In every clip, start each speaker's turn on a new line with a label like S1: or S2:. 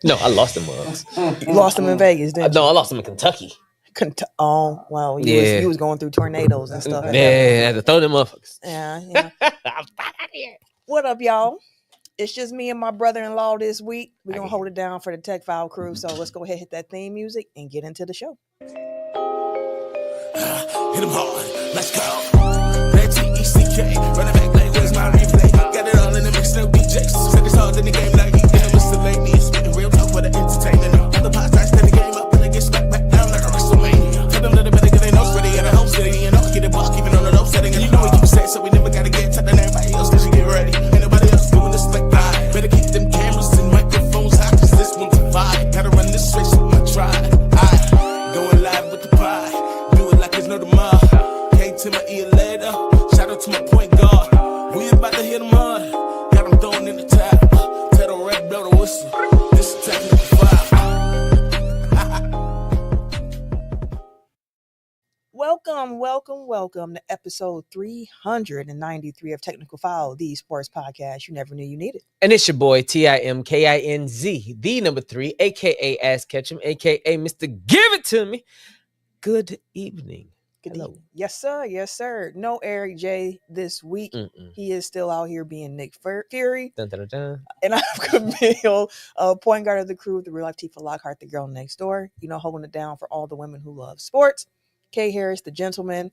S1: No, I lost the mugs.
S2: You lost them in Vegas, didn't you?
S1: No, I lost them in Kentucky.
S2: Oh, well, you was going through tornadoes and stuff.
S1: Yeah, I had to throw them motherfuckers.
S2: Yeah.
S1: I'm out here.
S2: What up, y'all? It's just me and my brother-in-law this week. We're going to hold it down for the Tech File crew. So let's go ahead, hit that theme music, and get into the show.
S3: Hit him hard. Let's go. That T-E-C-K. Running back like, where's my replay? Got it all in the mix, no DJs. Said it's hard in the game like E.M. Miscellaneous. Spitting real talk for the entertainment. The podcast stand the game up and they get smacked back down like a WrestleMania. Tell them that better get their nose ready at a home city. You know, get it block even on the low setting. And you know we keep saying, so we never gotta get tight than everybody else. Cause you get ready. Ain't nobody else doing this like I. Better keep them cameras and microphones hot, cause this one's a vibe. Gotta run this race with my tribe. Going live with the pie. Do it like there's no tomorrow. Came to my ear later. Shout out to my point guard. We about to hit them hard. Got them throwing in the tap. Tell the red blow the whistle. This is Technical File.
S2: Welcome to episode 393 of Technical File, the sports podcast you never knew you needed.
S1: And it's your boy, TIMKINZ, the number 3, a.k.a. Ass Ketchum, a.k.a. Mr. Give It To Me. Good evening.
S2: Good evening. Yes, sir. No Eric J this week. He is still out here being Nick Fury.
S1: Dun, dun, dun, dun.
S2: And I'm Camille, point guard of the crew, the real life Tifa Lockhart, the girl next door. You know, holding it down for all the women who love sports. Kay Harris, the gentleman,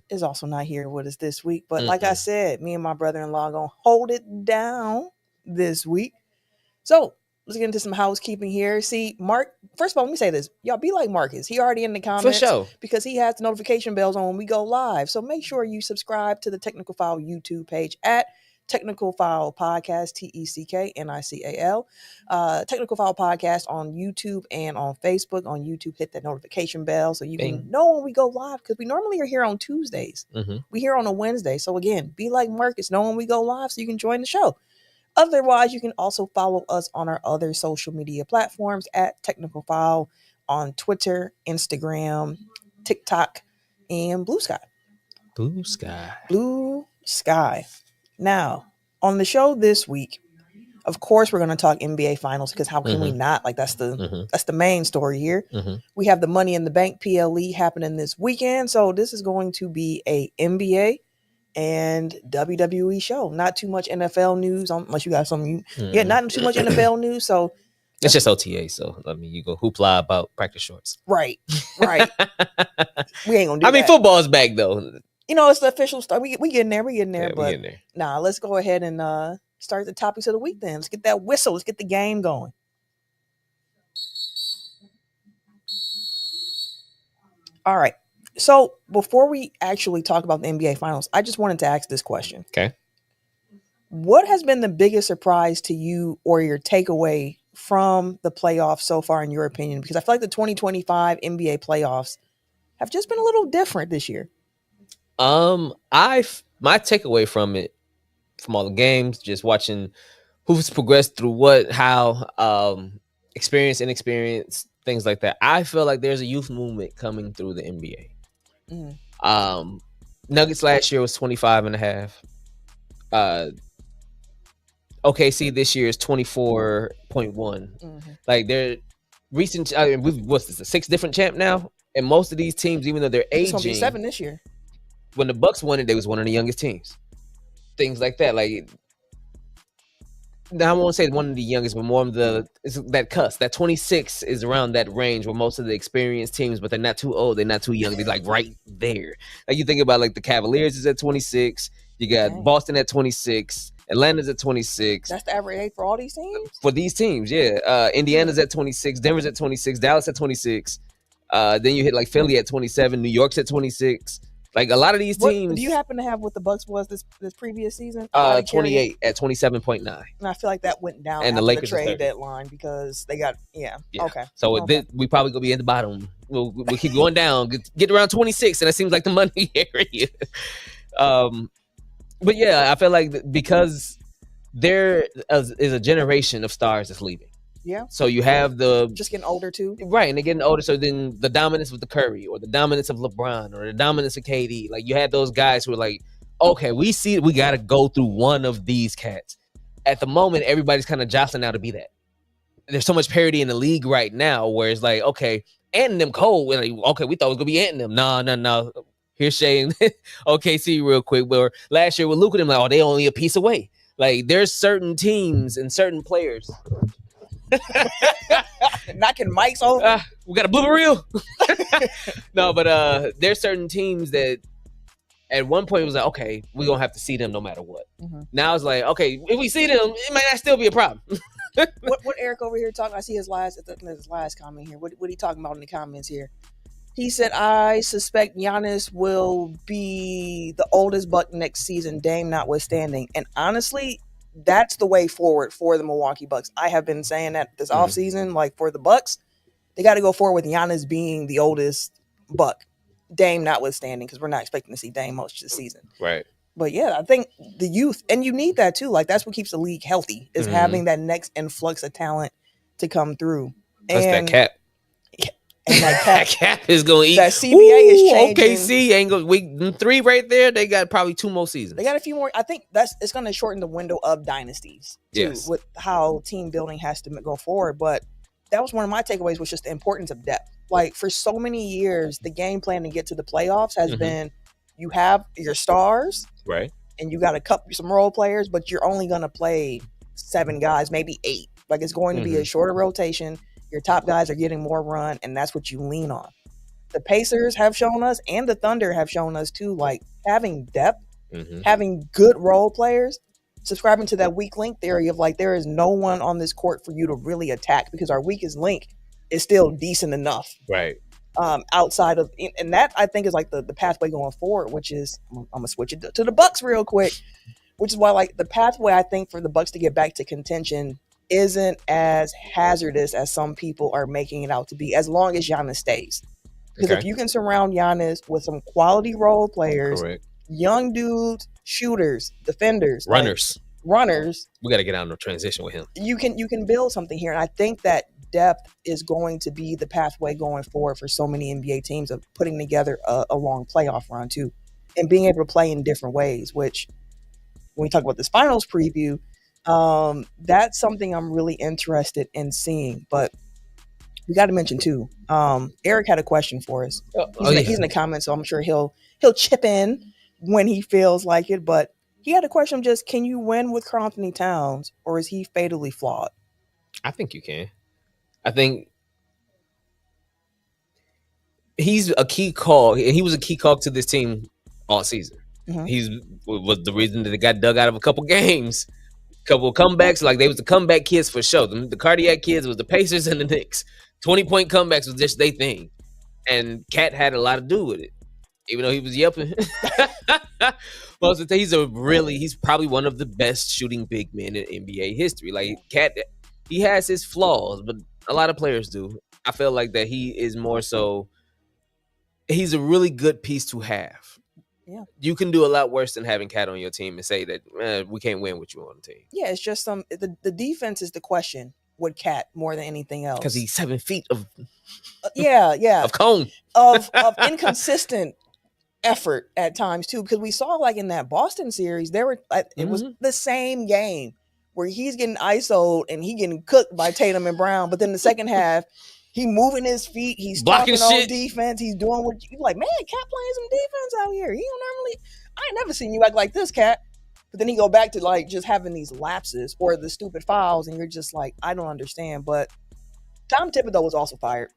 S2: is also not here with us this week. But like I said, me and my brother-in-law going to hold it down this week. So let's get into some housekeeping here. See, Mark, first of all, let me say this. Y'all be like Marcus. He already in the comments.
S1: For sure.
S2: Because he has the notification bells on when we go live. So make sure you subscribe to the Technical File YouTube page at Technical File Podcast, TECKNICAL. Technical File Podcast on YouTube and on Facebook. On YouTube, hit that notification bell so you can know when we go live, because we normally are here on Tuesdays. We here on a Wednesday. So again, be like Marcus, know when we go live so you can join the show. Otherwise, you can also follow us on our other social media platforms at Technical File on Twitter, Instagram, TikTok, and Blue Sky. Blue Sky. Now, on the show this week, of course, we're going to talk NBA Finals, because how can we not? Like, that's the main story here. We have the Money in the Bank PLE happening this weekend. So this is going to be a NBA and WWE show. Not too much NFL news, unless you got something. Yeah, not too much NFL news. So
S1: it's just OTA. So I mean, you go hoopla about practice shorts.
S2: Right. We ain't gonna do that.
S1: I mean, football's back though.
S2: You know, it's the official start. We getting there.
S1: Yeah,
S2: but nah, let's go ahead and start the topics of the week then. Let's get that whistle. Let's get the game going. All right. So before we actually talk about the NBA Finals, I just wanted to ask this question.
S1: Okay.
S2: What has been the biggest surprise to you or your takeaway from the playoffs so far, in your opinion? Because I feel like the 2025 NBA playoffs have just been a little different this year.
S1: My takeaway from it, from all the games, just watching who's progressed through what, how, experience, inexperience, things like that. I feel like there's a youth movement coming through the NBA. Nuggets last year was 25.5. OKC this year is 24.1. Like, they're recent. I mean, what's this? A 6 different champ now, and most of these teams, even though they're aging,
S2: it's gonna be 7 this year.
S1: When the Bucks won it, they was one of the youngest teams. Things like that. Like, now I won't say one of the youngest, but more of that cusp. That 26 is around that range where most of the experienced teams, but they're not too old, they're not too young. They're like right there. Like, you think about like the Cavaliers is at 26. You got Boston at 26. Atlanta's at 26.
S2: That's the average age for all these teams?
S1: For these teams, yeah. Indiana's at 26. Denver's at 26. Dallas at 26. Then you hit like Philly at 27. New York's at 26. Like, a lot of these teams.
S2: Do you happen to have what the Bucks was this previous season?
S1: 28 at 27.9.
S2: And I feel like that went down
S1: and
S2: after
S1: the Lakers
S2: trade deadline, because they got okay.
S1: So we probably gonna be at the bottom. We'll keep going down, get around 26, and that seems like the money area. But yeah, I feel like because there is a generation of stars that's leaving.
S2: Yeah.
S1: So you have
S2: just getting older too.
S1: Right, and they're getting older. So then the dominance of the Curry, or the dominance of LeBron, or the dominance of KD, like, you had those guys who are like, okay, we got to go through one of these cats. At the moment, everybody's kind of jostling now to be that. there's so much parity in the league right now where it's like, okay, Ant and them cold. We're like, okay, we thought it was gonna be Ant and them. No. Here's Shay and OKC real quick. But last year with Luka, them like, oh, they only a piece away. Like there's certain teams and certain players.
S2: Knocking mics over.
S1: We got a blooper reel. No, but there's certain teams that at one point it was like, okay, we're gonna have to see them no matter what. Mm-hmm. Now it's like, okay, if we see them, it might not still be a problem.
S2: what Eric over here talking? I see his last comment here. What he talking about in the comments here? He said, I suspect Giannis will be the oldest Buck next season, Dame notwithstanding. And honestly, that's the way forward for the Milwaukee Bucks. I have been saying that this offseason, like for the Bucks, they got to go forward with Giannis being the oldest Buck, Dame notwithstanding, because we're not expecting to see Dame most of the season.
S1: Right.
S2: But yeah, I think the youth, and you need that too. Like that's what keeps the league healthy, is having that next influx of talent to come through.
S1: Plus that cap.
S2: And
S1: that cap is going to eat.
S2: That CBA is changing.
S1: OKC ain't going week 3 right there. They got probably 2 more seasons.
S2: They got a few more. I think it's going to shorten the window of dynasties too, with how team building has to go forward. But that was one of my takeaways, was just the importance of depth. Like for so many years, the game plan to get to the playoffs has been you have your stars,
S1: right,
S2: and you got to cut some role players, but you're only going to play 7 guys, maybe 8. Like it's going to be a shorter rotation. Your top guys are getting more run, and that's what you lean on. The Pacers have shown us, and the Thunder have shown us too, like having depth, having good role players, subscribing to that weak link theory of like there is no one on this court for you to really attack because our weakest link is still decent enough.
S1: Right.
S2: Outside of, and that I think is like the pathway going forward, which is, I'm gonna switch it to the Bucks real quick, which is why like the pathway I think for the Bucks to get back to contention isn't as hazardous as some people are making it out to be, as long as Giannis stays. Because if you can surround Giannis with some quality role players, young dudes, shooters, defenders,
S1: runners,
S2: we
S1: got to get out in the transition with him.
S2: You can build something here, and I think that depth is going to be the pathway going forward for so many NBA teams of putting together a long playoff run too, and being able to play in different ways. Which, when we talk about this finals preview, that's something I'm really interested in seeing. But we got to mention too, Eric had a question for us. He's in the comments, so I'm sure he'll chip in when he feels like it. But he had a question: just can you win with Karl Anthony Towns, or is he fatally flawed?
S1: I think you can. I think he's a key call, and he was a key call to this team all season. He was the reason that they got dug out of a couple games. Couple of comebacks, like they was the comeback kids for sure. The cardiac kids was the Pacers and the Knicks. 20-point comebacks was just their thing, and Cat had a lot to do with it, even though he was yelping. Most of the time, he's probably one of the best shooting big men in NBA history. Like Cat, he has his flaws, but a lot of players do. I feel like that he is more so. He's a really good piece to have.
S2: Yeah,
S1: you can do a lot worse than having Cat on your team and say that we can't win with you on the team.
S2: Yeah, it's just the defense is the question with Cat more than anything else,
S1: because he's 7 feet of
S2: of
S1: cone
S2: of inconsistent effort at times too. Because we saw like in that Boston series, it was the same game where he's getting ISO'd and he getting cooked by Tatum and Brown, but then the second half. He moving his feet. He's
S1: blocking
S2: on defense. He's doing what you like. Man, Cat playing some defense out here. He don't normally. I ain't never seen you act like this, Cat. But then he go back to like just having these lapses or the stupid fouls, and you're just like, I don't understand. But Tom Thibodeau was also fired.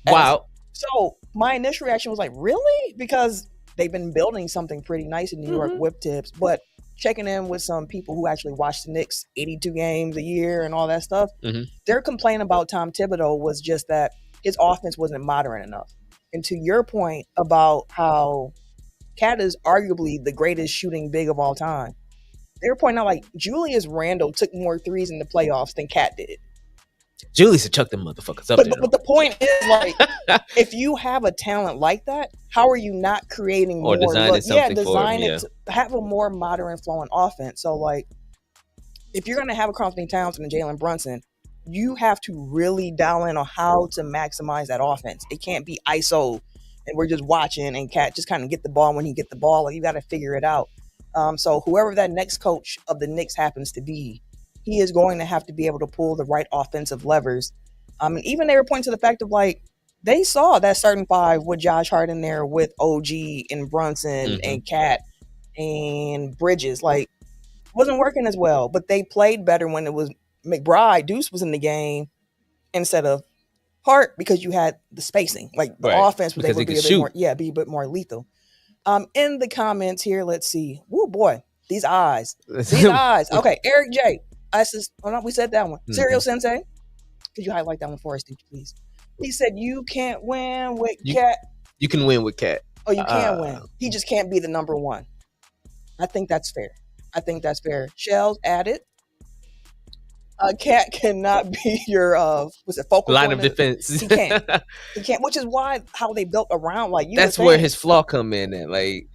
S1: Wow.
S2: So my initial reaction was like, really? Because they've been building something pretty nice in New York whip tips, but checking in with some people who actually watch the Knicks 82 games a year and all that stuff, their complaint about Tom Thibodeau was just that his offense wasn't modern enough. And to your point about how Cat is arguably the greatest shooting big of all time, they were pointing out like Julius Randle took more threes in the playoffs than Cat did.
S1: Julius should chuck them motherfuckers up there.
S2: But the point is, like, if you have a talent like that, how are you not creating more?
S1: Design it
S2: to have a more modern flowing offense. So, like, if you're going to have a Karl Anthony Towns and a Jalen Brunson, you have to really dial in on how to maximize that offense. It can't be ISO, and we're just watching, and Cat just kind of get the ball when he get the ball. Like, you got to figure it out. So whoever that next coach of the Knicks happens to be, he is going to have to be able to pull the right offensive levers. And even they were pointing to the fact of like, they saw that starting five with Josh Hart in there with OG and Brunson and Cat and Bridges, like, wasn't working as well. But they played better when it was McBride, Deuce was in the game instead of Hart, because you had the spacing. Like the offense was able to be a bit more lethal. In the comments here, let's see. Woo boy, these eyes. Okay, Eric J. We said that one. Serial Sensei. Could you highlight that one for us, please? He said you can't win with Cat.
S1: You can win with Cat.
S2: Oh, you can win. He just can't be the number one. I think that's fair. Shells added. Cat cannot be your focal
S1: line of defense.
S2: He can't, which is how they built around. Like
S1: that's where his flaw come in at. Like,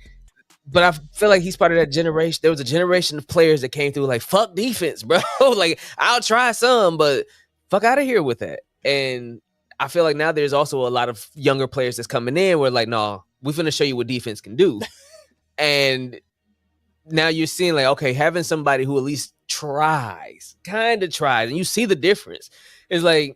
S1: but I feel like he's part of that generation. There was a generation of players that came through like, fuck defense, bro. Like, I'll try some, but fuck out of here with that. And I feel like now there's also a lot of younger players that's coming in where like, no, we're finna show you what defense can do. And now you're seeing like, okay, having somebody who at least kind of tries, and you see the difference. It's like,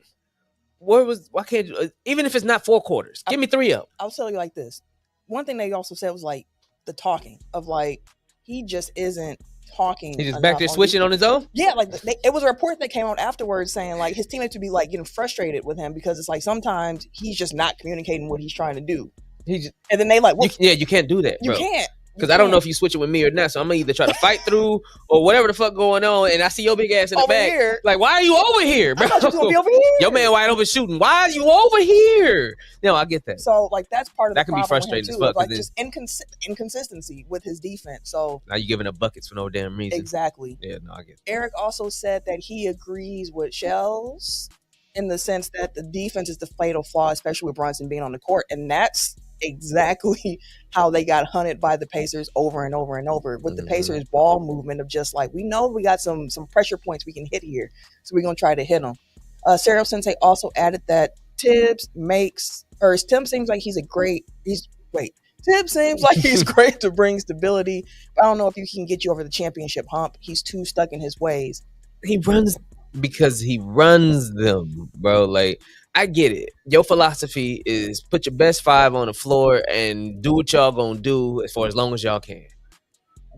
S1: why can't you, even if it's not 4 quarters, give me 3 of them.
S2: I'll tell you like this. One thing they also said was like the talking of like, he just isn't talking.
S1: He's just back there switching on his own?
S2: Yeah, like it was a report that came out afterwards saying like his teammates would be like getting frustrated with him because it's like sometimes he's just not communicating what he's trying to do. And then they like,
S1: you can't do that, bro.
S2: You can't.
S1: Because I don't know if you switch it with me or not, so I'm gonna either try to fight through or whatever the fuck going on, and I see your big ass in the back.
S2: Here.
S1: Like, why are you over here, bro?
S2: I thought you was gonna be over here.
S1: Your man wide open shooting. Why are you over here? No, I get that.
S2: So like that's part of
S1: that
S2: the
S1: can be frustrating as fuck.
S2: Like just inconsistency with his defense. So
S1: now you're giving up buckets for no damn reason.
S2: Exactly.
S1: Yeah, no, I get that.
S2: Eric also said that he agrees with Shells in the sense that the defense is the fatal flaw, especially with Brunson being on the court, and that's exactly how they got hunted by the Pacers over and over and over with the Pacers ball movement of just like, we know we got some pressure points we can hit here, so we're gonna try to hit them. Serial Sensei also added that Tibbs seems like he's great to bring stability, but I don't know if he can get you over the championship hump. He's too stuck in his ways.
S1: He runs because he runs them, bro. Like, I get it. Your philosophy is put your best 5 on the floor and do what y'all gonna do for as long as y'all can.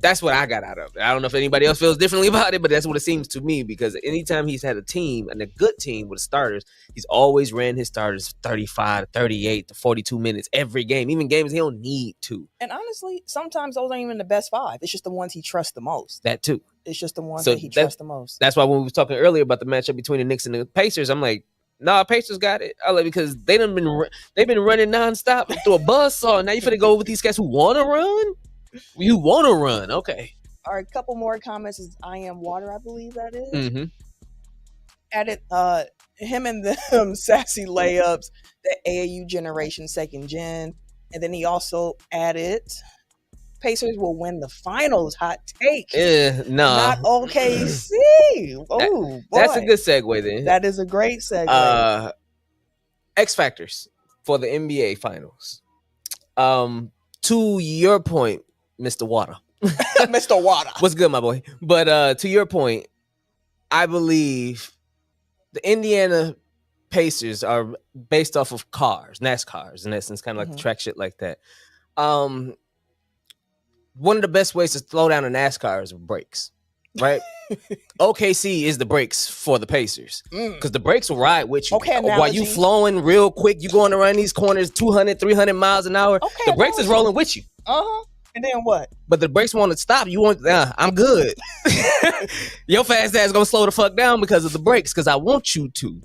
S1: That's what I got out of it. I don't know if anybody else feels differently about it, but that's what it seems to me, because anytime he's had a team and a good team with starters, he's always ran his starters 35 to 38 to 42 minutes every game, even games he don't need to.
S2: And honestly, sometimes those aren't even the best 5. It's just the ones he trusts the most.
S1: That too.
S2: It's just the ones that he trusts the most.
S1: That's why when we were talking earlier about the matchup between the Knicks and the Pacers, I'm like, nah, Pacers got it. I like, because they've been running nonstop through a buzzsaw. Now you finna go with these guys who want to run? You want to run, okay.
S2: All right, a couple more comments is I Am Water, I believe that is.
S1: Mm-hmm.
S2: Added him and them sassy layups, the AAU generation second gen. And then he also added Pacers will win the finals. Hot take.
S1: Nah.
S2: Not OKC. Oh, boy.
S1: That's a good segue then.
S2: That is a great segue.
S1: X factors for the NBA finals. To your point, Mr. Water.
S2: Mr. Water.
S1: What's good, my boy? But to your point, I believe the Indiana Pacers are based off of NASCARs, in essence, kind of like the track shit like that. One of the best ways to slow down a NASCAR is brakes, right? OKC is the brakes for the Pacers, because the brakes will ride with you.
S2: Okay,
S1: while you flowing real quick, you going around these corners 200, 300 miles an hour.
S2: Okay,
S1: the brakes is rolling with you.
S2: And then what?
S1: But the brakes want to stop. You want, I'm good. Your fast ass gonna slow the fuck down because of the brakes, because I want you to.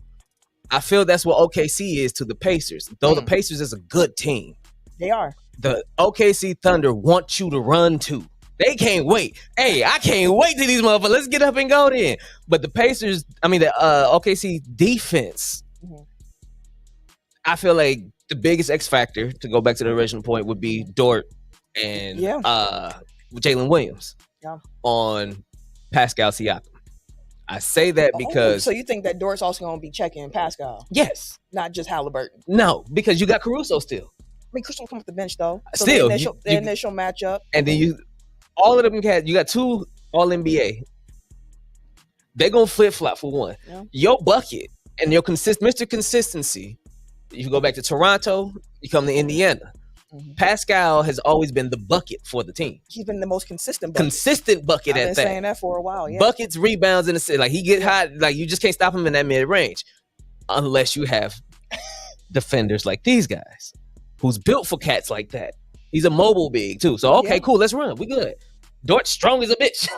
S1: I feel that's what OKC is to the Pacers. Though the Pacers is a good team.
S2: They are.
S1: The OKC Thunder want you to run too. They can't wait. Hey, I can't wait till these motherfuckers. Let's get up and go then. But the Pacers, the OKC defense, I feel like the biggest X factor, to go back to the original point, would be Dort and Jalen Williams on Pascal Siakam. I say that because...
S2: so you think that Dort's also going to be checking Pascal?
S1: Yes.
S2: Not just Halliburton?
S1: No, because you got Caruso still.
S2: I mean, Caruso come off the bench, though. So
S1: still.
S2: The initial matchup.
S1: And then all of them you got 2 All-NBA. They're gonna flip flop for one.
S2: Yeah.
S1: Your bucket and your Mr. Consistency. You go back to Toronto, you come to Indiana.
S2: Mhm.
S1: Pascal has always been the bucket for the team.
S2: He's been the most consistent bucket.
S1: Consistent bucket
S2: I've
S1: at
S2: been
S1: that.
S2: saying that for a while. Yeah.
S1: Buckets, rebounds in the city. Like he get hot. Like you just can't stop him in that mid range, unless you have defenders like these guys, who's built for cats like that. He's a mobile big too. So okay, cool. Let's run. We good. Dort's strong as a bitch.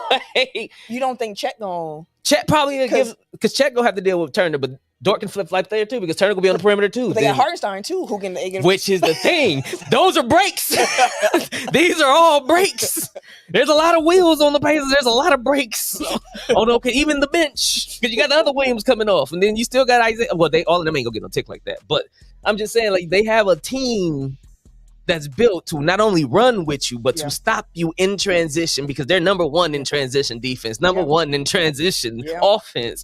S2: You don't think Chet gonna?
S1: Chet probably because Chet gonna have to deal with Turner, but Dort can flip like there too because Turner gonna be on the perimeter too.
S2: They got Hartenstein too, who can
S1: which is the thing. Those are breaks. These are all breaks. There's a lot of wheels on the Pacers. There's a lot of breaks. Oh no, even the bench because you got the other Williams coming off, and then you still got Isaiah. Well, all of them ain't gonna get no tick like that. But I'm just saying, like they have a team that's built to not only run with you, but to stop you in transition because they're number one in transition defense, number one in transition offense.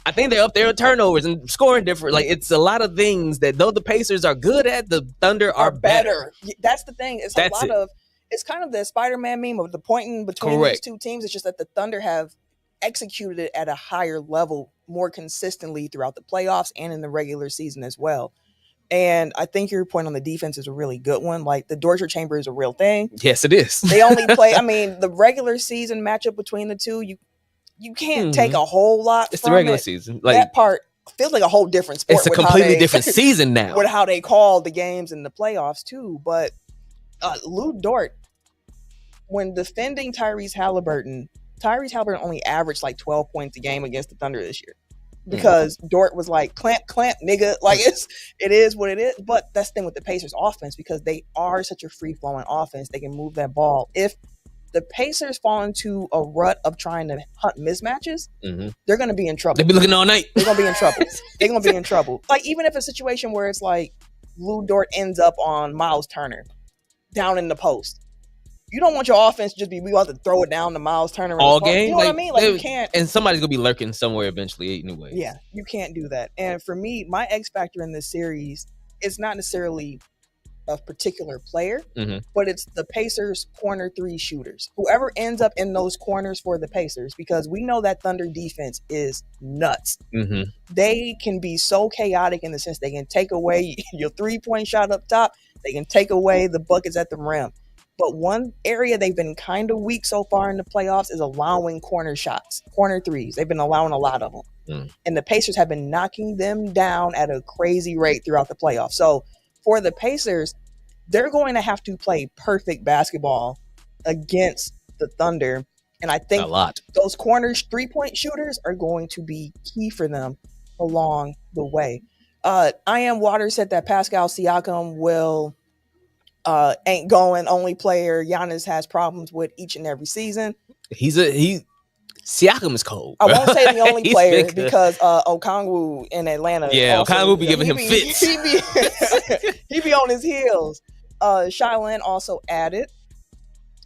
S1: I think they're up there in turnovers and scoring different. Like it's a lot of things that though the Pacers are good at, the Thunder are better.
S2: That's the thing. It's it's kind of the Spider-Man meme of the pointing between these two teams. It's just that the Thunder have executed it at a higher level more consistently throughout the playoffs and in the regular season as well. And I think your point on the defense is a really good one. Like the torture chamber is a real thing.
S1: Yes, it is.
S2: They only play. I mean, the regular season matchup between the two, you can't take a whole lot.
S1: It's the regular season.
S2: Like that part feels like a whole different sport.
S1: It's a completely different season now
S2: with how they call the games in the playoffs too. But Lou Dort, when defending Tyrese Halliburton only averaged like 12 points a game against the Thunder this year. Because Dort was like, clamp, nigga. Like, it is what it is. But that's the thing with the Pacers offense, because they are such a free-flowing offense. They can move that ball. If the Pacers fall into a rut of trying to hunt mismatches, they're going to be in trouble.
S1: They'll be looking all night.
S2: They're going to be in trouble. They're going to be in trouble. Like, even if a situation where it's like Lou Dort ends up on Miles Turner down in the post. You don't want your offense to just be, we want to throw it down to Miles Turner
S1: all game.
S2: You know what I mean? Like you can't.
S1: And somebody's gonna be lurking somewhere eventually, anyway.
S2: Yeah, you can't do that. And for me, my X factor in this series is not necessarily a particular player, but it's the Pacers' corner three shooters. Whoever ends up in those corners for the Pacers, because we know that Thunder defense is nuts. They can be so chaotic in the sense they can take away your 3-point shot up top. They can take away the buckets at the rim. But one area they've been kind of weak so far in the playoffs is allowing corner shots, corner threes. They've been allowing a lot of them. And the Pacers have been knocking them down at a crazy rate throughout the playoffs. So for the Pacers, they're going to have to play perfect basketball against the Thunder. And I think those corners, 3-point shooters are going to be key for them along the way. I Am Water said that Pascal Siakam will... ain't going only player Giannis has problems with each and every season.
S1: Siakam is cold.
S2: I won't say the only player because Okongwu in Atlanta.
S1: Yeah, also, Okongwu be giving him fits.
S2: He be on his heels. Shylin also added,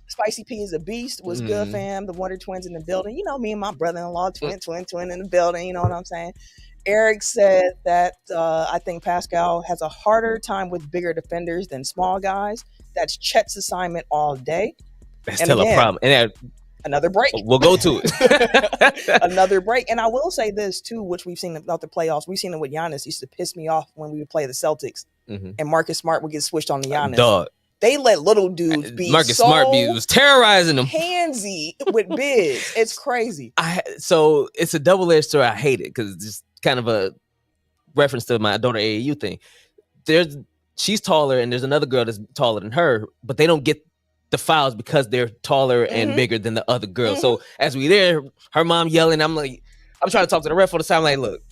S2: Spicy P is a beast. Was good, fam. The Wonder Twins in the building. You know me and my brother-in-law, twin in the building. You know what I'm saying? Eric said that I think Pascal has a harder time with bigger defenders than small guys. That's Chet's assignment all day.
S1: That's still a problem. And
S2: another break.
S1: We'll go to
S2: it. Another break. And I will say this, too, which we've seen about the playoffs. We've seen it with Giannis. It used to piss me off when we would play the Celtics. And Marcus Smart would get switched on the Giannis.
S1: Dog.
S2: They let little dudes be
S1: Marcus Smart was terrorizing them.
S2: Handsy with bigs. It's crazy.
S1: So it's a double-edged sword. I hate it because it's just kind of a reference to my daughter AAU thing. She's taller and there's another girl that's taller than her, but they don't get the fouls because they're taller and bigger than the other girl. So as we there, her mom yelling, I'm trying to talk to the ref all the time. Like, look,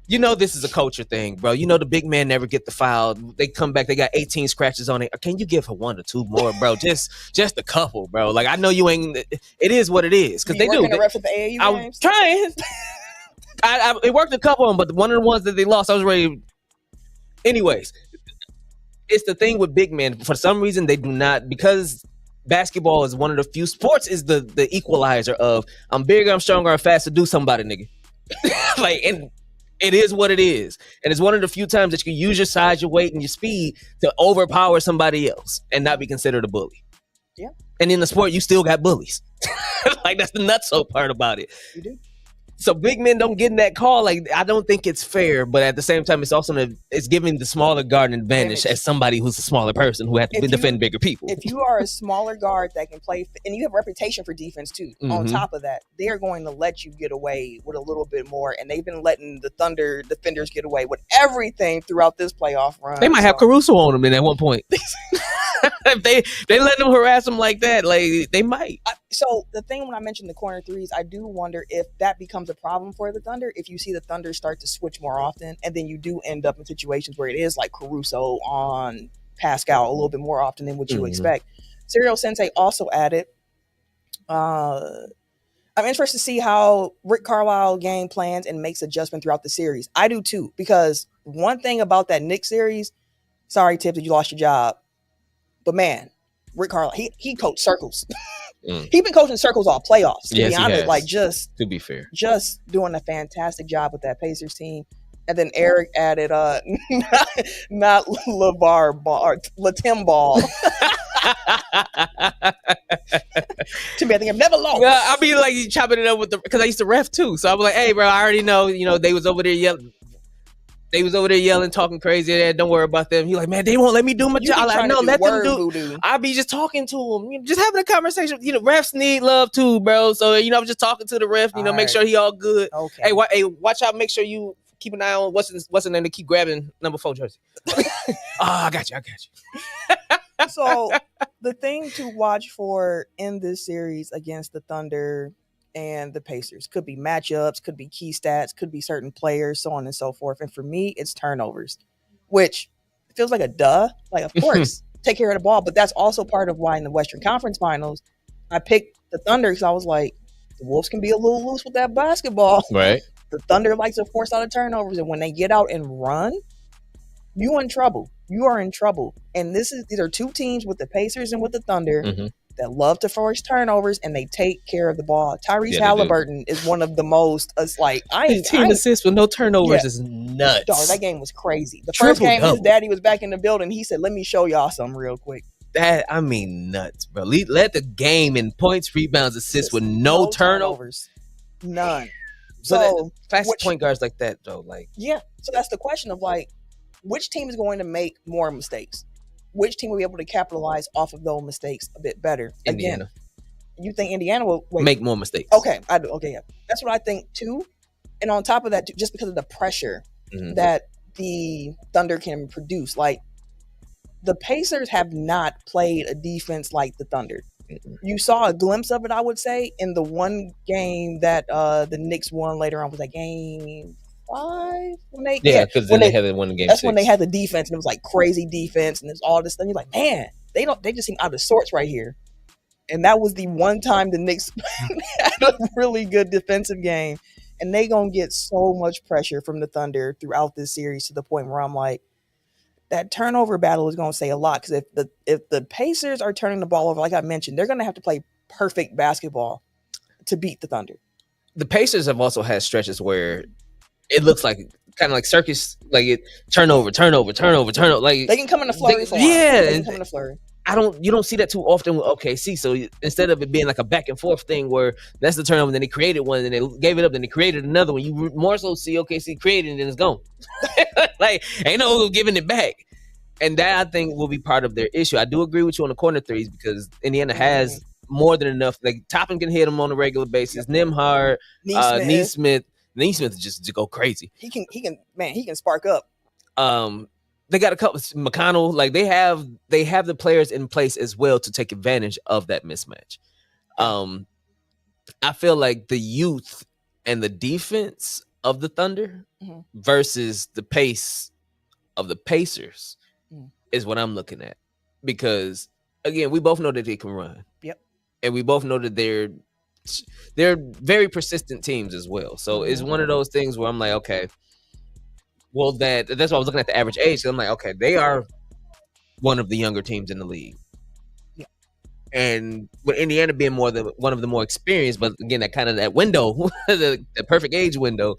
S1: you know this is a culture thing, bro. You know the big men never get the foul. They come back, they got 18 scratches on it. Can you give her 1 or 2 more, bro? just a couple, bro. Like I know you ain't. It is what it is because they do.
S2: The ref at the AAU
S1: I'm
S2: games?
S1: trying. It worked a couple of them, but one of the ones that they lost, I was ready. Anyways, it's the thing with big men. For some reason, they do not, because basketball is one of the few sports is the equalizer of I'm bigger, I'm stronger, I'm faster. Do somebody, nigga. And it is what it is. And it's one of the few times that you can use your size, your weight, and your speed to overpower somebody else and not be considered a bully.
S2: Yeah.
S1: And in the sport, you still got bullies. Like, that's the nutso part about it.
S2: You do.
S1: So big men don't get in that call. Like, I don't think it's fair, but at the same time, it's also it's giving the smaller guard an advantage as somebody who's a smaller person who has to defend bigger people.
S2: If you are a smaller guard that can play, and you have a reputation for defense too, on top of that, they're going to let you get away with a little bit more. And they've been letting the Thunder defenders get away with everything throughout this playoff run.
S1: They might have Caruso on them at one point. If they let them harass them like that, like they might.
S2: So the thing when I mentioned the corner threes, I do wonder if that becomes a problem for the Thunder. If you see the Thunder start to switch more often, and then you do end up in situations where it is like Caruso on Pascal a little bit more often than what you expect. Serial Sensei also added, I'm interested to see how Rick Carlisle game plans and makes adjustment throughout the series. I do too, because one thing about that Knicks series, sorry, Tip, that you lost your job. But man, Rick Carlisle, he coached circles. He's been coaching circles all playoffs. To be honest, like
S1: to be fair,
S2: just doing a fantastic job with that Pacers team. And then Eric added, not LeVar Ball, Latim Ball. To me, I think I've never lost.
S1: I mean, like you chopping it up with because I used to ref too. So I was like, hey, bro, I already know. They was over there yelling. They was over there yelling, talking crazy. Don't worry about them. He like, man, they won't let me do my job. Like, no, let them do.
S2: Voodoo.
S1: I be just talking to them, just having a conversation. Refs need love too, bro. So I'm just talking to the ref. Make sure he all good.
S2: Okay.
S1: Hey, watch out. Make sure you keep an eye on what's the name to keep grabbing number 4 jersey. I got you.
S2: So the thing to watch for in this series against the Thunder and the Pacers could be matchups, could be key stats, could be certain players, so on and so forth. And for me, it's turnovers, which feels like a duh. Like, of course, take care of the ball. But that's also part of why in the Western Conference Finals, I picked the Thunder because I was like, the Wolves can be a little loose with that basketball.
S1: Right.
S2: The Thunder likes to force out of turnovers. And when they get out and run, you in trouble. You are in trouble. And these are two teams with the Pacers and with the Thunder that love to force turnovers, and they take care of the ball. Tyrese Halliburton is one of the most. It's like
S1: his team assists with no turnovers is nuts.
S2: Dog, that game was crazy. The first game, his daddy was back in the building. He said, "Let me show y'all something real quick."
S1: Nuts, bro. Let the game in points, rebounds, assists with no turnovers.
S2: None.
S1: So fast point guards like that, though, like
S2: So that's the question of like, which team is going to make more mistakes? Which team will be able to capitalize off of those mistakes a bit better?
S1: Indiana.
S2: Again, you think Indiana will
S1: make more mistakes?
S2: Okay, I do. Okay, yeah, that's what I think too. And on top of that, just because of the pressure that the Thunder can produce, like the Pacers have not played a defense like the Thunder. You saw a glimpse of it, I would say, in the one game that the Knicks won later on. Was that game 5?
S1: Because they had one game.
S2: That's
S1: 6.
S2: when they had the defense, and it was like crazy defense, and there's all this stuff. You're like, man, they just seem out of sorts right here. And that was the one time the Knicks had a really good defensive game, and they gonna get so much pressure from the Thunder throughout this series to the point where I'm like, that turnover battle is gonna say a lot, because if the Pacers are turning the ball over, like I mentioned, they're gonna have to play perfect basketball to beat the Thunder.
S1: The Pacers have also had stretches where it looks like kind of like circus, like it turnover. Like
S2: they can come in a flurry. They can come in a flurry.
S1: You don't see that too often with OKC. So instead of it being like a back and forth thing where that's the turnover, then they created one, and then they gave it up, then they created another one. You more so see OKC created, and then it's gone. Like ain't no giving it back. And that I think will be part of their issue. I do agree with you on the corner threes because Indiana has more than enough. Like Toppin can hit them on a regular basis. Nimhard, Neesmith. Neesmith just go crazy.
S2: He can spark up.
S1: They got a couple McConnell, like they have the players in place as well to take advantage of that mismatch. I feel like the youth and the defense of the Thunder versus the pace of the Pacers is what I'm looking at. Because again, we both know that they can run.
S2: Yep.
S1: And we both know that they're very persistent teams as well. So it's one of those things where I'm like, okay, well, that's why I was looking at the average age. I'm like, okay, they are one of the younger teams in the league.
S2: Yeah.
S1: And with Indiana being one of the more experienced, but again, that window, the perfect age window,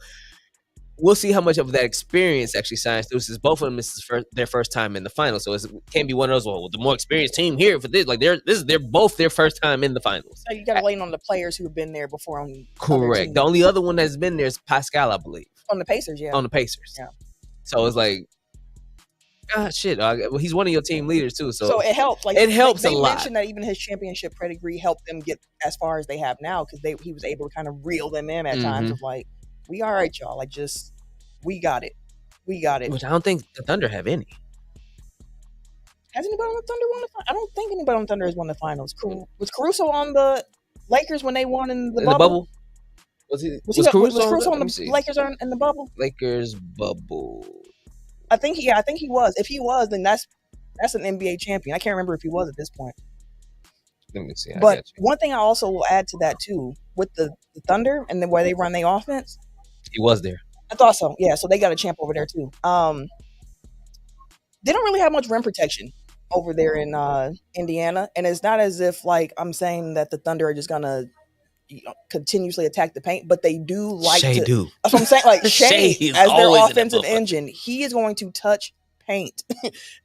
S1: we'll see how much of that experience actually shines through. Since both of them, this is their first time in the finals, so it can't be one of those. Well, the more experienced team here for this, like they're both their first time in the finals.
S2: So you got to lean on the players who have been there before. On
S1: Correct. The only other one that's been there is Pascal, I believe.
S2: On the Pacers, yeah.
S1: On the Pacers.
S2: Yeah.
S1: So it's like, shit. Well, he's one of your team leaders too. So
S2: it helps. Like
S1: it helps
S2: they
S1: a lot.
S2: Mentioned that even his championship pedigree helped them get as far as they have now because he was able to kind of reel them in at times of like, we all right, y'all. Like we got it. We got it.
S1: Which I don't think the Thunder have any.
S2: Has anybody on the Thunder won the finals? I don't think anybody on the Thunder has won the finals. Was Caruso on the Lakers when they won in the bubble? Was Caruso on the Lakers in the bubble?
S1: Lakers bubble.
S2: I think he was. If he was, then that's an NBA champion. I can't remember if he was at this point.
S1: Let me see.
S2: But one thing I also will add to that too, with the Thunder and the way they run their offense.
S1: He was there.
S2: I thought so. Yeah, so they got a champ over there too. They don't really have much rim protection over there in Indiana, and it's not as if like I'm saying that the Thunder are just gonna continuously attack the paint, but they do like
S1: Shea
S2: to.
S1: do.
S2: That's what I'm saying. Like Shea, as their offensive engine, he is going to touch paint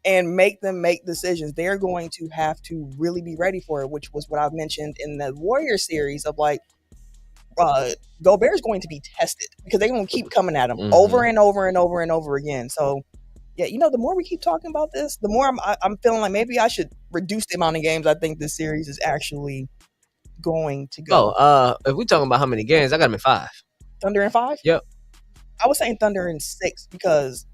S2: and make them make decisions. They're going to have to really be ready for it, which was what I've mentioned in the Warriors series of like Gobert is going to be tested because they're going to keep coming at him over and over and over and over again. So yeah, the more we keep talking about this, the more I'm feeling like maybe I should reduce the amount of games I think this series is actually going to go.
S1: If we're talking about how many games, I got them in 5.
S2: Thunder in 5?
S1: Yep.
S2: I was saying Thunder in 6 because,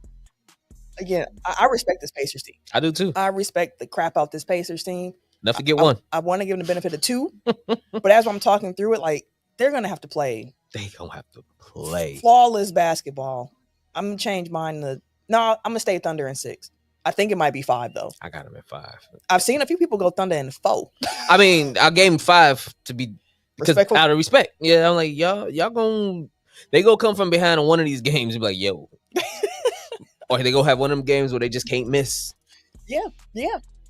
S2: again, I respect this Pacers team.
S1: I do too.
S2: I respect the crap out this Pacers team.
S1: Enough to get 1.
S2: I want to give them the benefit of 2, but as I'm talking through it, like they're gonna have to play.
S1: They gonna have to play
S2: flawless basketball. I'm gonna change mine to I'm gonna stay Thunder in 6. I think it might be 5 though.
S1: I got them at 5.
S2: I've seen a few people go Thunder in 4.
S1: I mean, I gave them 5 to be
S2: respectful,
S1: out of respect. Yeah, I'm like y'all they go come from behind on one of these games and be like, yo. Or they go have one of them games where they just can't miss.
S2: Yeah.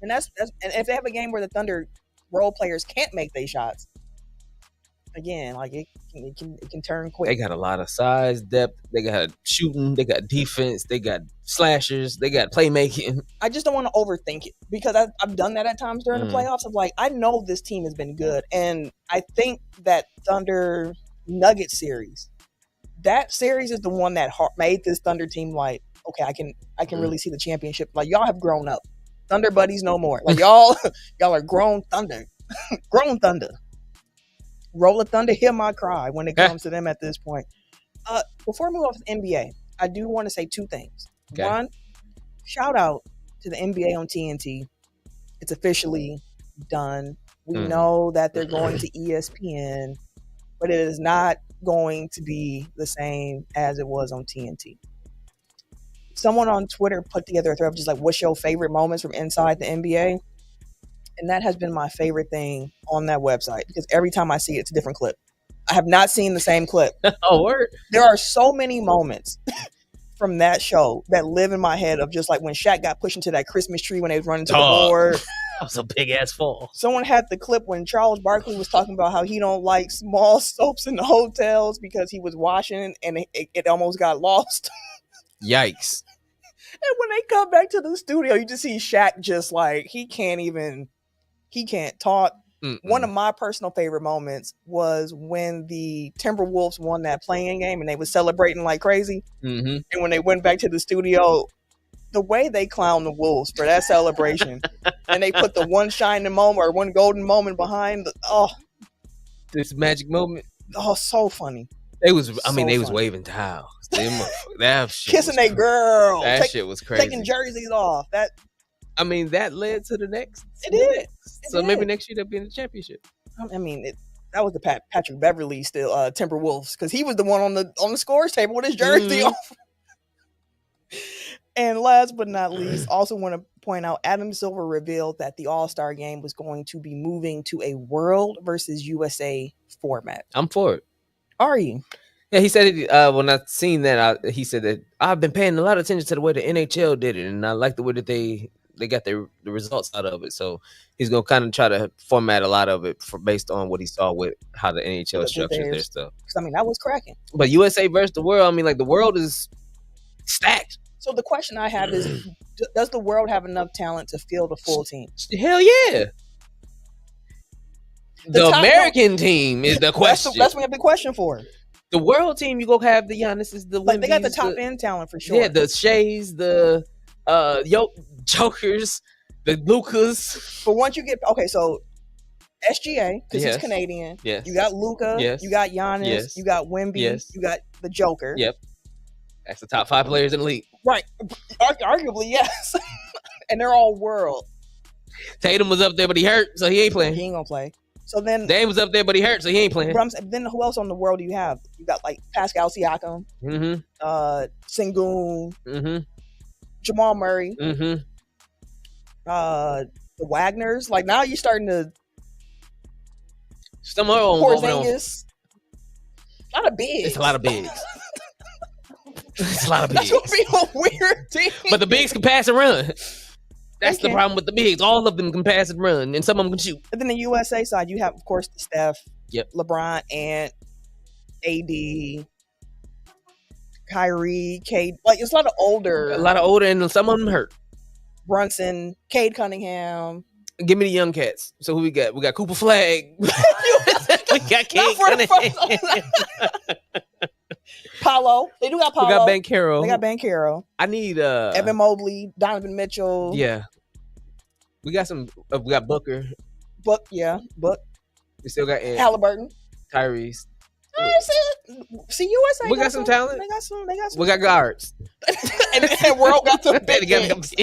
S2: And that's and if they have a game where the Thunder role players can't make their shots, again, like it can turn quick.
S1: They got a lot of size, depth. They got shooting. They got defense. They got slashers. They got playmaking.
S2: I just don't want to overthink it because I've done that at times during the playoffs. Of like, I know this team has been good, and I think that Thunder Nugget series, that series is the one that made this Thunder team like, okay, I can really see the championship. Like y'all have grown up, Thunder buddies no more. Like y'all are grown Thunder, grown Thunder. Roll of Thunder, hear my cry when it comes to them at this point. Before I move off the NBA, I do want to say 2 things. Okay. One, shout out to the NBA on TNT. It's officially done. We know that they're going to ESPN, but it is not going to be the same as it was on TNT. Someone on Twitter put together a thread of just like, what's your favorite moments from inside the NBA? And that has been my favorite thing on that website because every time I see it, it's a different clip. I have not seen the same clip.
S1: Oh, word.
S2: There are so many moments from that show that live in my head of just like when Shaq got pushed into that Christmas tree when they was running to the board.
S1: That was a big ass fall.
S2: Someone had the clip when Charles Barkley was talking about how he don't like small soaps in the hotels because he was washing and it almost got lost.
S1: Yikes.
S2: And when they come back to the studio, you just see Shaq just like, he can't talk. One of my personal favorite moments was when the Timberwolves won that playing game and they were celebrating like crazy. And when they went back to the studio, the way they clowned the Wolves for that celebration and they put the one shining moment or one golden moment behind
S1: this magic moment.
S2: Oh, so funny.
S1: They was waving towels. That shit
S2: kissing a girl.
S1: That shit was crazy.
S2: Taking jerseys off. That
S1: led to the next.
S2: It did.
S1: So maybe next year they'll be in the championship.
S2: I mean, that was the Patrick Beverly still Timberwolves because he was the one on the scores table with his jersey off. And last but not least, also want to point out Adam Silver revealed that the All-Star game was going to be moving to a World versus USA format.
S1: I'm for it.
S2: Are you?
S1: Yeah, he said it when I seen that. He said that I've been paying a lot of attention to the way the NHL did it, and I like the way that they they got the results out of it. So he's gonna kind of try to format a lot of it based on what he saw with how the NHL structures their stuff.
S2: I mean, that was cracking.
S1: But USA versus the world, I mean, like the world is stacked.
S2: So the question I have is, does the world have enough talent to field a full team?
S1: Hell yeah. The American team is the question.
S2: That's what we have the question for.
S1: The world team, you go have the Giannis's, the
S2: like they got the top end talent for sure.
S1: Yeah, the Shays, the Jokers, the Lucas.
S2: But once you get so SGA, because he's Canadian.
S1: Yes.
S2: You got Luka.
S1: Yes.
S2: You got Giannis.
S1: Yes.
S2: You got Wemby.
S1: Yes.
S2: You got the Joker.
S1: Yep. That's the top 5 players in the league.
S2: Right. Arguably, yes. And they're all world.
S1: Tatum was up there, but he hurt, so he ain't playing.
S2: He ain't gonna play. So then
S1: Dame was up there, but he hurt, so he ain't playing.
S2: But then who else on the world do you have? You got like Pascal Siakam, Sengun, Jamal Murray, the Wagners. Like now you're starting to Porzingis. A lot of bigs.
S1: It's a lot of bigs. It's a lot of bigs.
S2: That's gonna be a weird team.
S1: But the bigs can pass and run. That's the problem with the bigs. All of them can pass and run, and some of them can shoot.
S2: And then the USA side, you have, of course, Steph,
S1: yep,
S2: LeBron, and AD, Kyrie, Cade. Like it's a lot of older,
S1: and some of them hurt.
S2: Brunson, Cade Cunningham.
S1: Give me the young cats. So who we got? We got Cooper Flag. We got Cade Cunningham.
S2: Paolo. They do got Paolo.
S1: We got Banchero.
S2: They got Banchero.
S1: I need
S2: Evan Mobley, Donovan Mitchell.
S1: Yeah. We got some. We got Booker.
S2: Book.
S1: We still got
S2: Halliburton.
S1: Tyrese.
S2: See, USA.
S1: We got some talent.
S2: They got some.
S1: We got guards.
S2: and world got the bigs.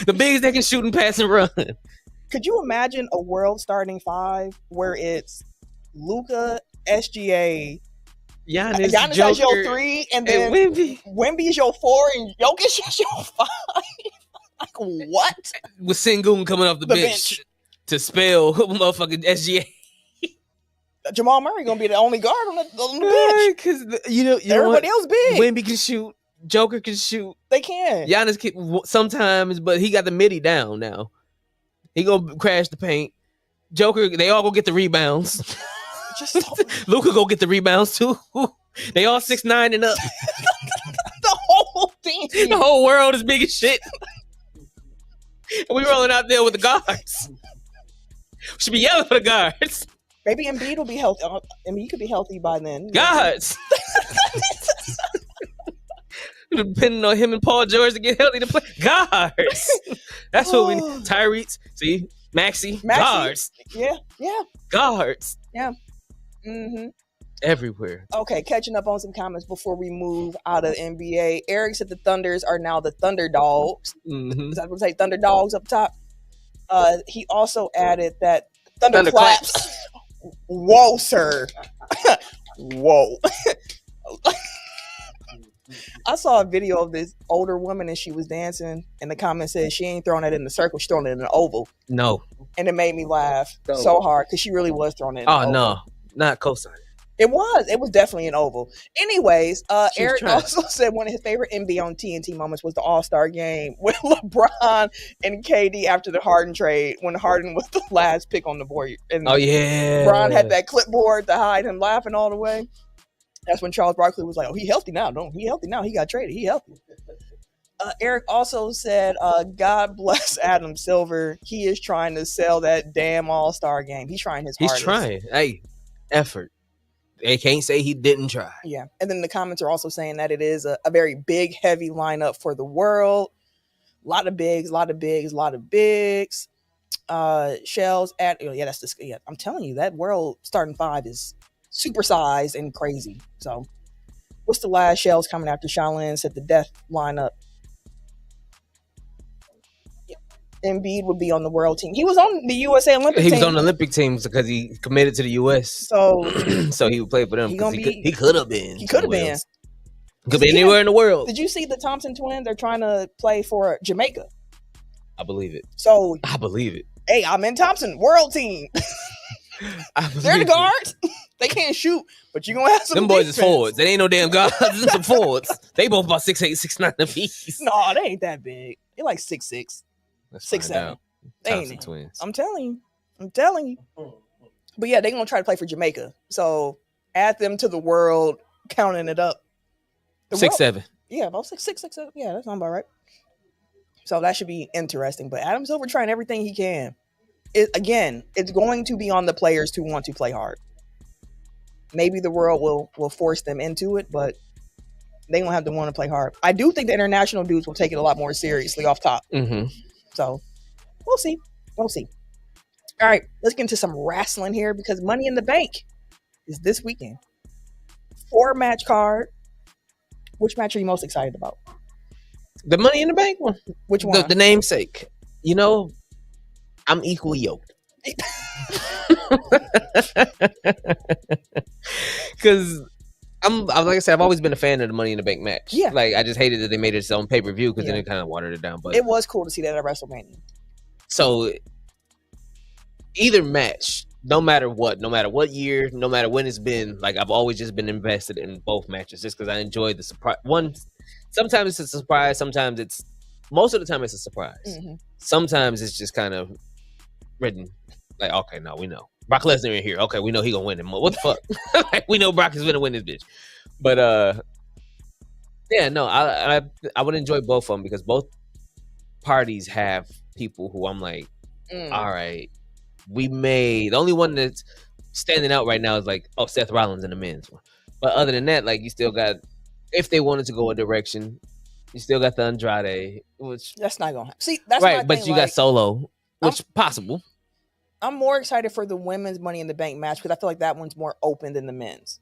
S1: The bigs that can shoot and pass and run.
S2: Could you imagine a world starting 5 where it's Luka, SGA,
S1: Giannis
S2: as your 3, and then Wemby is your 4, and Jokic is your 5? Like what?
S1: With Sengun coming off the bench to spell motherfucking SGA.
S2: Jamal Murray gonna be the only guard on the bench
S1: because you know
S2: everybody else big.
S1: Wemby can shoot. Joker can shoot.
S2: They can.
S1: Giannis can sometimes, but he got the midi down now. He gonna crash the paint. Joker, they all go get the rebounds. Luka go get the rebounds too. They all 6'9" and up.
S2: The whole team.
S1: The whole world is big as shit. And we rolling out there with the guards. We should be yelling for the guards.
S2: Maybe Embiid will be healthy. I mean, he could be healthy by then.
S1: Guards. Depending on him and Paul George to get healthy to play. Guards. That's what we need. Tyrese. See? Maxey. Guards.
S2: Yeah.
S1: Guards.
S2: Yeah.
S1: Everywhere.
S2: Okay, catching up on some comments before we move out of the NBA. Eric said the Thunders are now the Thunderdogs. Is that what say? Thunderdogs up top. He also added that Thunderclaps. Whoa, sir. Whoa. I saw a video of this older woman and she was dancing, and the comment said she ain't throwing it in the circle, she's throwing it in an oval.
S1: No.
S2: And it made me laugh so hard because she really was throwing it in an oval.
S1: No. Not cosign.
S2: It was definitely an oval. Anyways, Eric also said one of his favorite NBA on TNT moments was the All-Star game with LeBron and KD after the Harden trade, when Harden was the last pick on the board. And LeBron had that clipboard to hide him laughing all the way. That's when Charles Barkley was like, "Oh, he healthy now. He healthy now. He got traded. He healthy." Eric also said, God bless Adam Silver. He is trying to sell that damn All-Star game. He's trying his hardest.
S1: He's trying. Hey, effort. They can't say he didn't try.
S2: Yeah. And then the comments are also saying that it is a very big, heavy lineup for the world. A lot of bigs. Shells at, I'm telling you, that world starting 5 is supersized and crazy. So what's the last? Shells coming after Shaolin said the death lineup. Embiid would be on the world team. He was on the USA Olympic team.
S1: He was on the Olympic teams because he committed to the US. So he would play for them. He could have been.
S2: He could have been.
S1: Could be anywhere in the world.
S2: Did you see the Thompson twins? They're trying to play for Jamaica.
S1: I believe it.
S2: So
S1: I believe it.
S2: Hey, I'm in Thompson world team. They're the guards. They can't shoot, but you're gonna have some.
S1: Them boys is forwards. They ain't no damn guards. Them some forwards. They both about 6'8", 6'9" apiece.
S2: No, they ain't that big. They're like 6'6".
S1: Let's
S2: 6'7".
S1: find out. Thompson twins.
S2: I'm telling you. But yeah, they're gonna try to play for Jamaica. So add them to the world, counting it up.
S1: 6'7".
S2: Yeah, about 6'7". Yeah, that sounds about right. So that should be interesting. But Adam Silver trying everything he can. It's going to be on the players to want to play hard. Maybe the world will force them into it, but they won't have to want to play hard. I do think the international dudes will take it a lot more seriously off top.
S1: Mm-hmm.
S2: So we'll see. All right, let's get into some wrestling here because Money in the Bank is this weekend. 4-match card. Which match are you most excited about?
S1: The Money in the Bank one.
S2: Which one?
S1: The namesake. You know, I'm equally yoked. Because I'm like I said, I've always been a fan of the Money in the Bank match.
S2: Yeah.
S1: Like I just hated that they made it on pay-per-view because then it kind of watered it down. But
S2: it was cool to see that at WrestleMania.
S1: So either match, no matter what year, no matter when it's been, like I've always just been invested in both matches just because I enjoy the surprise. Sometimes it's a surprise, most of the time it's a surprise.
S2: Mm-hmm.
S1: Sometimes it's just kind of written like, okay, no, we know Brock Lesnar in here. Okay, we know he gonna win it. What the fuck? Like, we know Brock is gonna win this bitch. But yeah, no, I would enjoy both of them because both parties have people who I'm like, all right, the only one that's standing out right now is like, Seth Rollins in the men's one. But other than that, like you still got, if they wanted to go a direction, you still got the Andrade, which
S2: that's not gonna happen. See, that's
S1: right, but you got Solo, which possible.
S2: I'm more excited for the women's Money in the Bank match because I feel like that one's more open than the men's.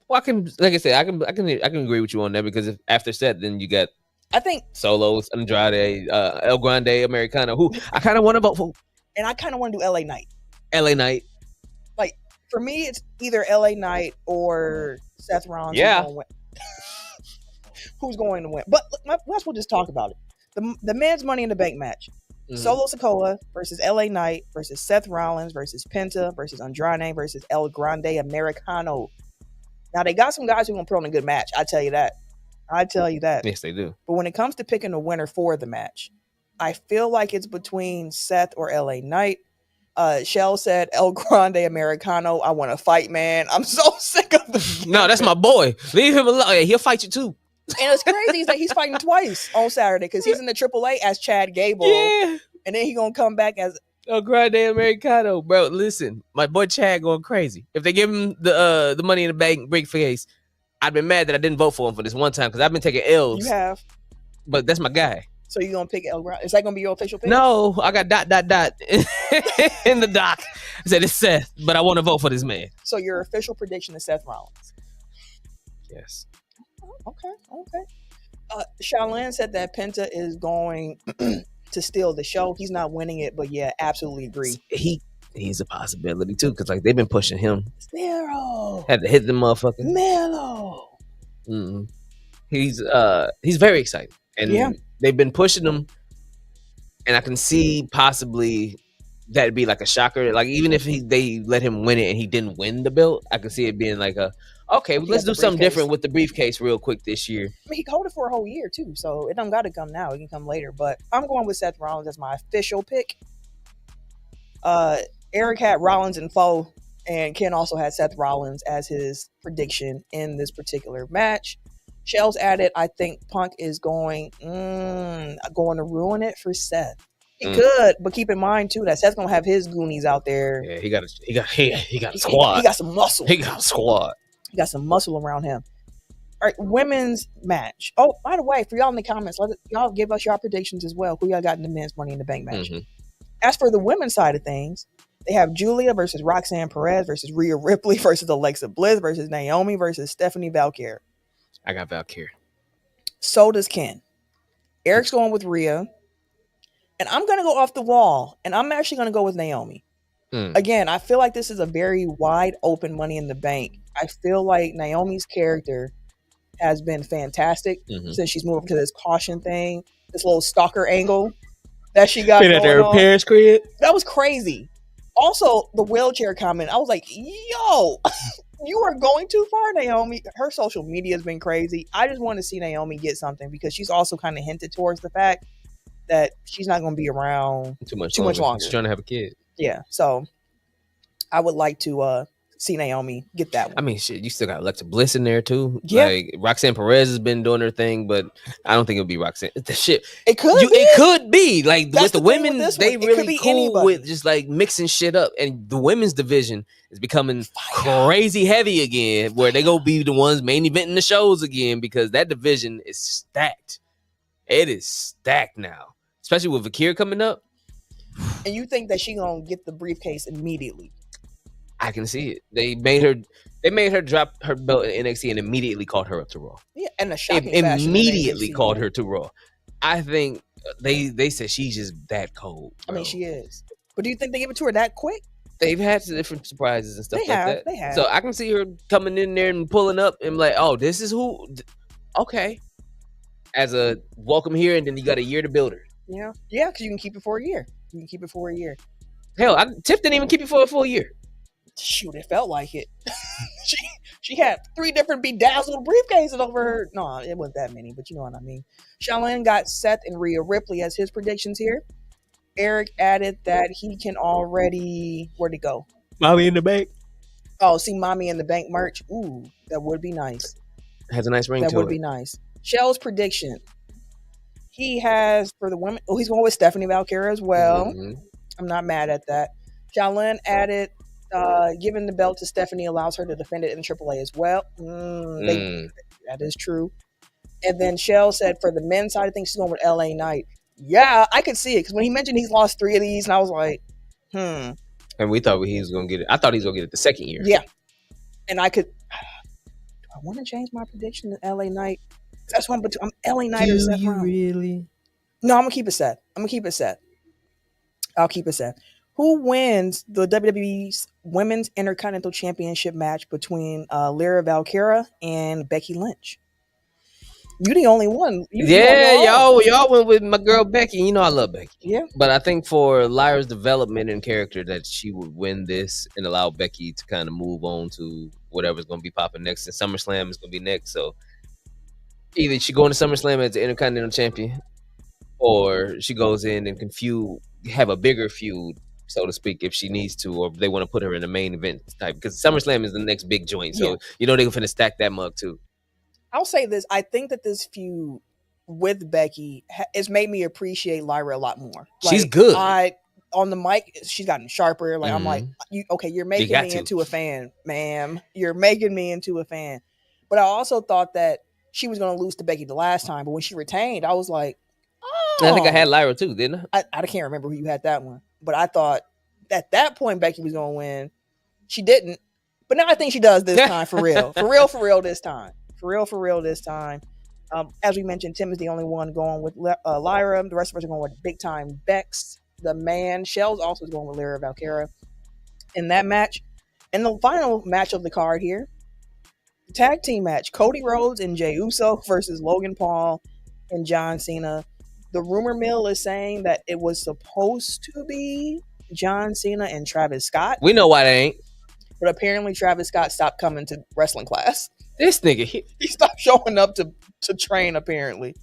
S1: Well, like I said, I can agree with you on that because if after Seth, then you got
S2: I think
S1: Solos, Andrade, El Grande, Americano, who I kind of want to vote for.
S2: And I kind of want to do LA Knight.
S1: LA Knight.
S2: Like, for me, it's either LA Knight or Seth Rollins.
S1: Yeah.
S2: Who's going to win? But let's just talk about it. The men's Money in the Bank match. Mm-hmm. Solo Sikoa versus LA Knight versus Seth Rollins versus Penta versus Andrade versus El Grande Americano. Now, they got some guys who are going to put on a good match. I tell you that.
S1: Yes, they do.
S2: But when it comes to picking a winner for the match, I feel like it's between Seth or LA Knight. Shell said El Grande Americano. I want to fight, man. I'm so sick of this.
S1: No, that's my boy. Leave him alone. Yeah, he'll fight you too.
S2: And it's crazy is that he's fighting twice on Saturday because he's in the AAA as Chad Gable.
S1: Yeah.
S2: And then he's going to come back as
S1: El Grande Americano. Bro, listen, my boy Chad going crazy. If they give him the Money in the Bank briefcase, I'd been mad that I didn't vote for him for this one time because I've been taking L's.
S2: You have.
S1: But that's my guy.
S2: So you're going to pick El Grande? Is that going to be your official pick?
S1: No, I got ... in the doc. I said it's Seth, but I want to vote for this man.
S2: So your official prediction is Seth Rollins?
S1: Yes.
S2: Okay. Shaolin said that Penta is going to steal the show. He's not winning it, but yeah, absolutely agree.
S1: He's a possibility too, because like they've been pushing him.
S2: Miro
S1: had to hit the motherfucker.
S2: Melo.
S1: Mm-hmm. He's very excited, and they've been pushing him, and I can see possibly that'd be like a shocker. Like even if they let him win it and he didn't win the belt, I can see it being like let's do something different with the briefcase real quick this year.
S2: I mean, he can hold it for a whole year too, so it don't got to come now. It can come later. But I'm going with Seth Rollins as my official pick. Eric had Rollins and Foe, and Ken also had Seth Rollins as his prediction in this particular match. Shell's added, I think Punk is going to ruin it for Seth. He could, but keep in mind too that Seth's gonna have his goonies out there.
S1: Yeah, he got a squad.
S2: He got some muscle.
S1: He got a squad.
S2: He got some muscle around him. All right, women's match. Oh, by the way, for y'all in the comments, y'all give us your predictions as well. Who y'all got in the men's Money in the Bank match? Mm-hmm. As for the women's side of things, they have Julia versus Roxanne Perez versus Rhea Ripley versus Alexa Bliss versus Naomi versus Stephanie Valkyrie.
S1: I got Valkyrie.
S2: So does Ken. Eric's going with Rhea. And I'm going to go off the wall. And I'm actually going to go with Naomi. Again, I feel like this is a very wide open Money in the Bank. I feel like Naomi's character has been fantastic since she's moved to this caution thing, this little stalker angle that she got going
S1: at her
S2: on.
S1: parents' crib.
S2: That was crazy. Also, the wheelchair comment, I was like, yo, you are going too far, Naomi. Her social media has been crazy. I just want to see Naomi get something because she's also kind of hinted towards the fact that she's not going to be around
S1: too much
S2: longer.
S1: She's trying to have a kid.
S2: Yeah, so I would like to see Naomi get that one.
S1: I mean, shit, you still got Alexa Bliss in there too.
S2: Yeah.
S1: Like Roxanne Perez has been doing her thing, but I don't think it'll be Roxanne. The shit,
S2: it could be.
S1: It could be like
S2: That's
S1: with the women. They really cool
S2: anybody.
S1: with just like mixing shit up, and the women's division is becoming crazy heavy again, where they go be the ones main eventing the shows again because that division is stacked. It is stacked now, especially with Vakir coming up.
S2: And you think that she gonna get the briefcase immediately?
S1: I can see it. They made her drop her belt in NXT and immediately called her up to Raw.
S2: Yeah, and a shocking
S1: immediately called her to Raw. I think they said she's just that cold. Bro.
S2: I mean, she is. But do you think they give it to her that quick?
S1: They've had some different surprises and stuff that.
S2: They have.
S1: So I can see her coming in there and pulling up and like, oh, this is who. Okay. As a welcome here, and then you got a year to build her.
S2: Yeah, because you can keep it for a year.
S1: Hell, Tiff didn't even keep it for a full year.
S2: Shoot, it felt like it. she had 3 different bedazzled briefcases over her. No, it wasn't that many, but you know what I mean. Shaolin got Seth and Rhea Ripley as his predictions here. Eric added that he can already... Where'd it go?
S1: Mommy in the Bank.
S2: Oh, see Mommy in the Bank merch. Ooh, that would be nice.
S1: Has a nice ring to it.
S2: That would be nice. Shell's prediction. He has, for the women... Oh, he's going with Stephanie Valkyra as well. Mm-hmm. I'm not mad at that. Shaolin added... giving the belt to Stephanie allows her to defend it in AAA as well. That is true. And then Shell said for the men's side of things, she's going with LA Knight. Yeah, I could see it because when he mentioned he's lost 3 of these, and I was like, And
S1: we thought he was going to get it. I thought he was going to get it the second year.
S2: Yeah. And I could. Do I want to change my prediction to LA Knight? That's one, but I'm LA Knight or Seth Rollins.
S1: Really?
S2: No, I'm going to keep it set. I'll keep it set. Who wins the WWE's Women's Intercontinental Championship match between Lyra Valkyria and Becky Lynch? You the only one.
S1: Y'all went with my girl Becky. You know I love Becky.
S2: Yeah.
S1: But I think for Lyra's development and character that she would win this and allow Becky to kind of move on to whatever's going to be popping next. And SummerSlam is going to be next. So either she go into SummerSlam as the Intercontinental Champion or she goes in and can have a bigger feud, so to speak, if she needs to, or they want to put her in the main event type, because SummerSlam is the next big joint. So, they're going to stack that mug too.
S2: I'll say this. I think that this feud with Becky has made me appreciate Lyra a lot more.
S1: She's good.
S2: On the mic, she's gotten sharper. Like, I'm like, you're making me into a fan, ma'am. You're making me into a fan. But I also thought that she was going to lose to Becky the last time. But when she retained, I was like, oh.
S1: I think I had Lyra too, didn't I?
S2: I can't remember who you had that one. But I thought at that point Becky was going to win. She didn't. But now I think she does this time for real. For real this time. As we mentioned, Tim is the only one going with Lyra. The rest of us are going with Big Time Bex, the man. Shell's also going with Lyra Valkyria in that match. And the final match of the card here, the tag team match, Cody Rhodes and Jey Uso versus Logan Paul and John Cena. The rumor mill is saying that it was supposed to be John Cena and Travis Scott.
S1: We know why they ain't.
S2: But apparently Travis Scott stopped coming to wrestling class.
S1: This nigga,
S2: he stopped showing up to train, apparently.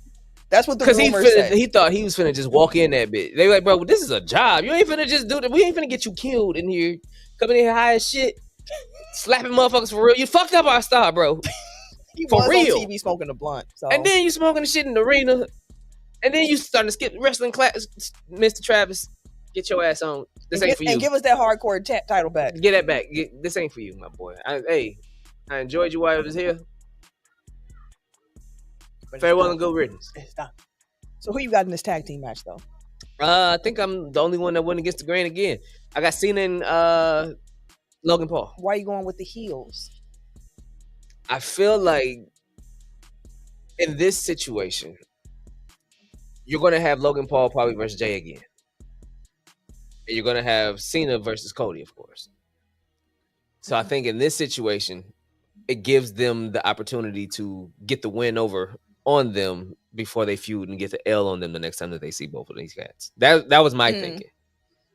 S2: That's what the rumors say.
S1: He thought he was finna just walk in that bitch. They were like, bro, this is a job. You ain't finna just do that. We ain't finna get you killed in here. Coming in here high as shit. Slapping motherfuckers for real. You fucked up our star, bro.
S2: He for was real. On TV smoking a blunt. So.
S1: And then you smoking the shit in the arena. And then you starting to skip wrestling class. Mr. Travis, get your ass on. This ain't for you.
S2: And give us that hardcore title back.
S1: Get that back. This ain't for you, my boy. I enjoyed you while I was here. Farewell and good riddance.
S2: So who you got in this tag team match, though?
S1: I think I'm the only one that went against the grain again. I got Cena and Logan Paul.
S2: Why are you going with the heels?
S1: I feel like in this situation, you're going to have Logan Paul probably versus Jay again. And you're going to have Cena versus Cody, of course. So I think in this situation, it gives them the opportunity to get the win over on them before they feud and get the L on them the next time that they see both of these cats. That was my thinking.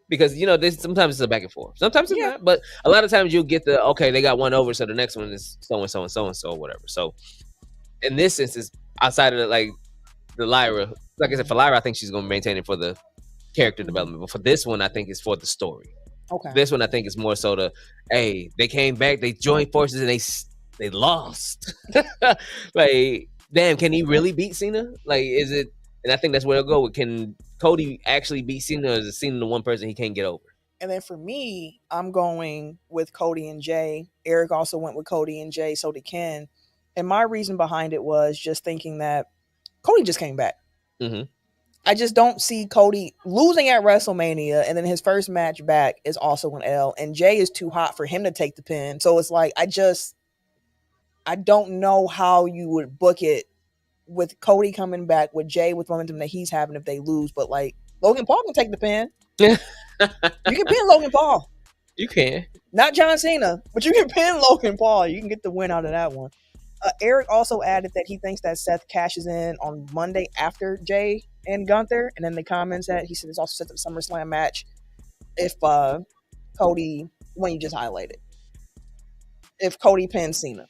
S1: Because, sometimes it's a back and forth. Sometimes it's not. But a lot of times you'll get they got one over, so the next one is so-and-so and so-and-so, whatever. So in this instance, outside of the Lyra like I said, for Lyra, I think she's going to maintain it for the character development. But for this one, I think it's for the story.
S2: Okay.
S1: This one, I think, is more so hey, they came back, they joined forces, and they lost. Like, damn, can he really beat Cena? Like, is it? And I think that's where it'll go. Can Cody actually beat Cena, or is Cena the one person he can't get over?
S2: And then for me, I'm going with Cody and Jay. Eric also went with Cody and Jay, so did Ken. And my reason behind it was just thinking that Cody just came back.
S1: Mm-hmm.
S2: I just don't see Cody losing at WrestleMania, and then his first match back is also an L. And Jay is too hot for him to take the pin. So it's like, I don't know how you would book it with Cody coming back, with Jay with momentum that he's having if they lose. But like, Logan Paul can take the pin. You can pin Logan Paul.
S1: You can.
S2: Not John Cena, but you can pin Logan Paul. You can get the win out of that one. Eric also added that he thinks that Seth cashes in on Monday after Jay and Gunther. And then the comments that he said it's also set up a SummerSlam match if Cody, when you just highlighted, if Cody pins Cena.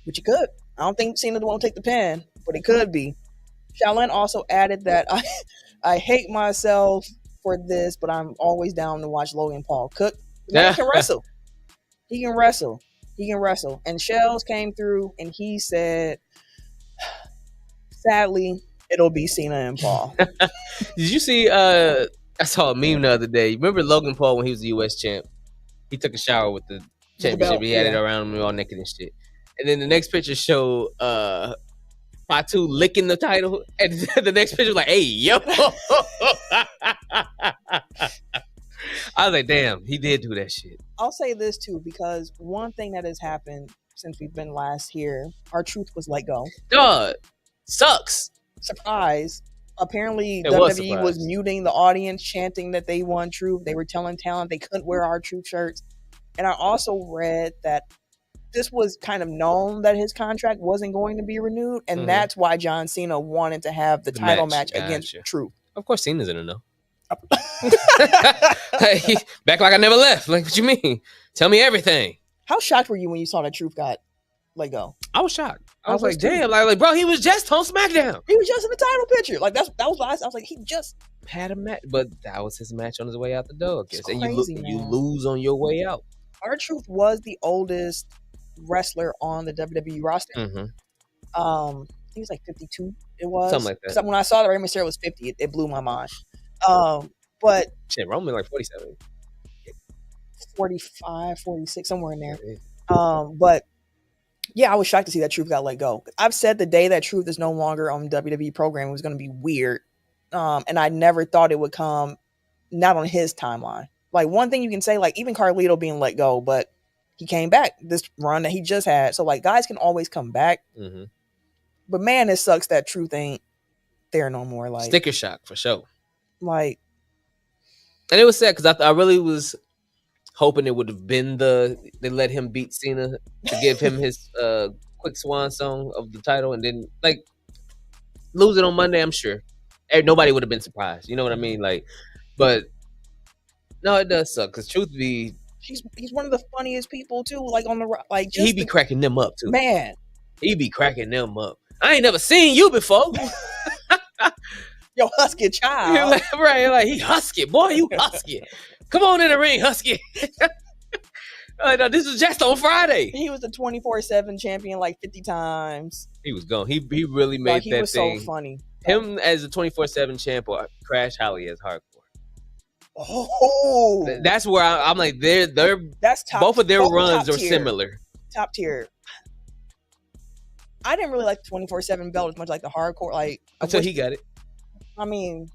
S2: Which he could. I don't think Cena won't take the pin, but it could be. Shaolin also added that I hate myself for this, but I'm always down to watch Logan Paul cook. The man can wrestle. He can wrestle. He can wrestle. And Shells came through and he said, sadly, it'll be Cena and Paul.
S1: Did you see, I saw a meme the other day. Remember Logan Paul when he was the U.S. champ? He took a shower with the championship. He had it around him all naked and shit. And then the next picture showed Fatu licking the title. And the next picture was like, hey, yo. I was like, damn, he did do that shit.
S2: I'll say this too, because one thing that has happened since we've been last here, R-Truth was let go.
S1: Dog, sucks.
S2: Surprise. Apparently, WWE was muting the audience, chanting that they won Truth. They were telling talent they couldn't wear R-Truth shirts. And I also read that this was kind of known that his contract wasn't going to be renewed. And that's why John Cena wanted to have the title match against Truth.
S1: Of course, Cena's in it, though. Hey, back like I never left. Like, what you mean? Tell me everything.
S2: How shocked were you when you saw that Truth got let go?
S1: I was shocked. I was like, damn, like, bro, he was just on SmackDown.
S2: He was just in the title picture. Like, that was last. I was like, he just
S1: had a match, but that was his match on his way out the door. And
S2: crazy,
S1: you lose on your way out.
S2: R-Truth was the oldest wrestler on the WWE roster. I think it was like 52. It was
S1: something like that.
S2: So when I saw that Rey Mysterio was 50, it blew my mind. But
S1: shit, Roman like 47,
S2: 45, 46, somewhere in there. But yeah, I was shocked to see that Truth got let go. I've said the day that Truth is no longer on WWE program was going to be weird, and I never thought it would come not on his timeline. Like, one thing you can say, like, even Carlito being let go, but he came back this run that he just had. So, like, guys can always come back. But man, it sucks that Truth ain't there no more. Like,
S1: sticker shock for sure.
S2: Like,
S1: and it was sad because I really was hoping it would have been they let him beat Cena to give him his quick swan song of the title, and then like lose it on Monday. I'm sure nobody would have been surprised. You know what I mean? Like, but no, it does suck because Truth be
S2: he's one of the funniest people too. Like on the like,
S1: he be cracking them up too.
S2: Man,
S1: he be cracking them up. I ain't never seen you before.
S2: Yo, husky child.
S1: Right, like he husky. Boy, you husky. Come on in the ring, husky. No, this was just on Friday.
S2: He was the 24/7 champion like 50 times.
S1: He was gone. He really made
S2: he
S1: that
S2: was
S1: thing.
S2: So funny.
S1: Him as a 24/7 champ or Crash Holly as hardcore.
S2: Oh,
S1: that's where I'm like they're
S2: that's top,
S1: both of their runs are similar.
S2: Top tier. I didn't really like the 24/7 belt as much like the hardcore. Like
S1: until he got it.
S2: I mean,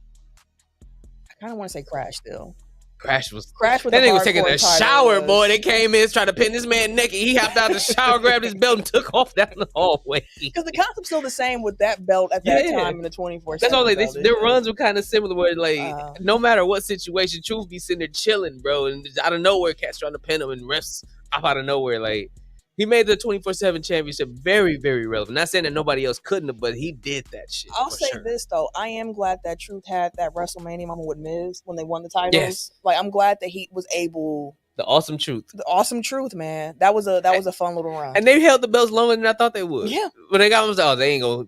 S2: I kind of want to say Crash still.
S1: Crash was
S2: that
S1: nigga was taking a shower, boy. They came in trying to pin this man naked. He hopped out the shower, grabbed his belt, and took off down the hallway.
S2: Because the concept's still the same with that belt at that time in the 24/7.
S1: That's all. Like their runs were kind of similar. Where like no matter what situation, Truth be sitting there chilling, bro, and out of nowhere, cats trying to pin him, and refs up out of nowhere. Like he made the 24/7 championship very, very relevant. Not saying that nobody else couldn't have, but he did that shit.
S2: I'll say this though, I am glad that Truth had that WrestleMania moment with Miz when they won the titles.
S1: Yes.
S2: Like I'm glad that he was able
S1: The Awesome Truth.
S2: The Awesome Truth, man. That was a fun little run.
S1: And they held the belts longer than I thought they would.
S2: Yeah.
S1: When they got them,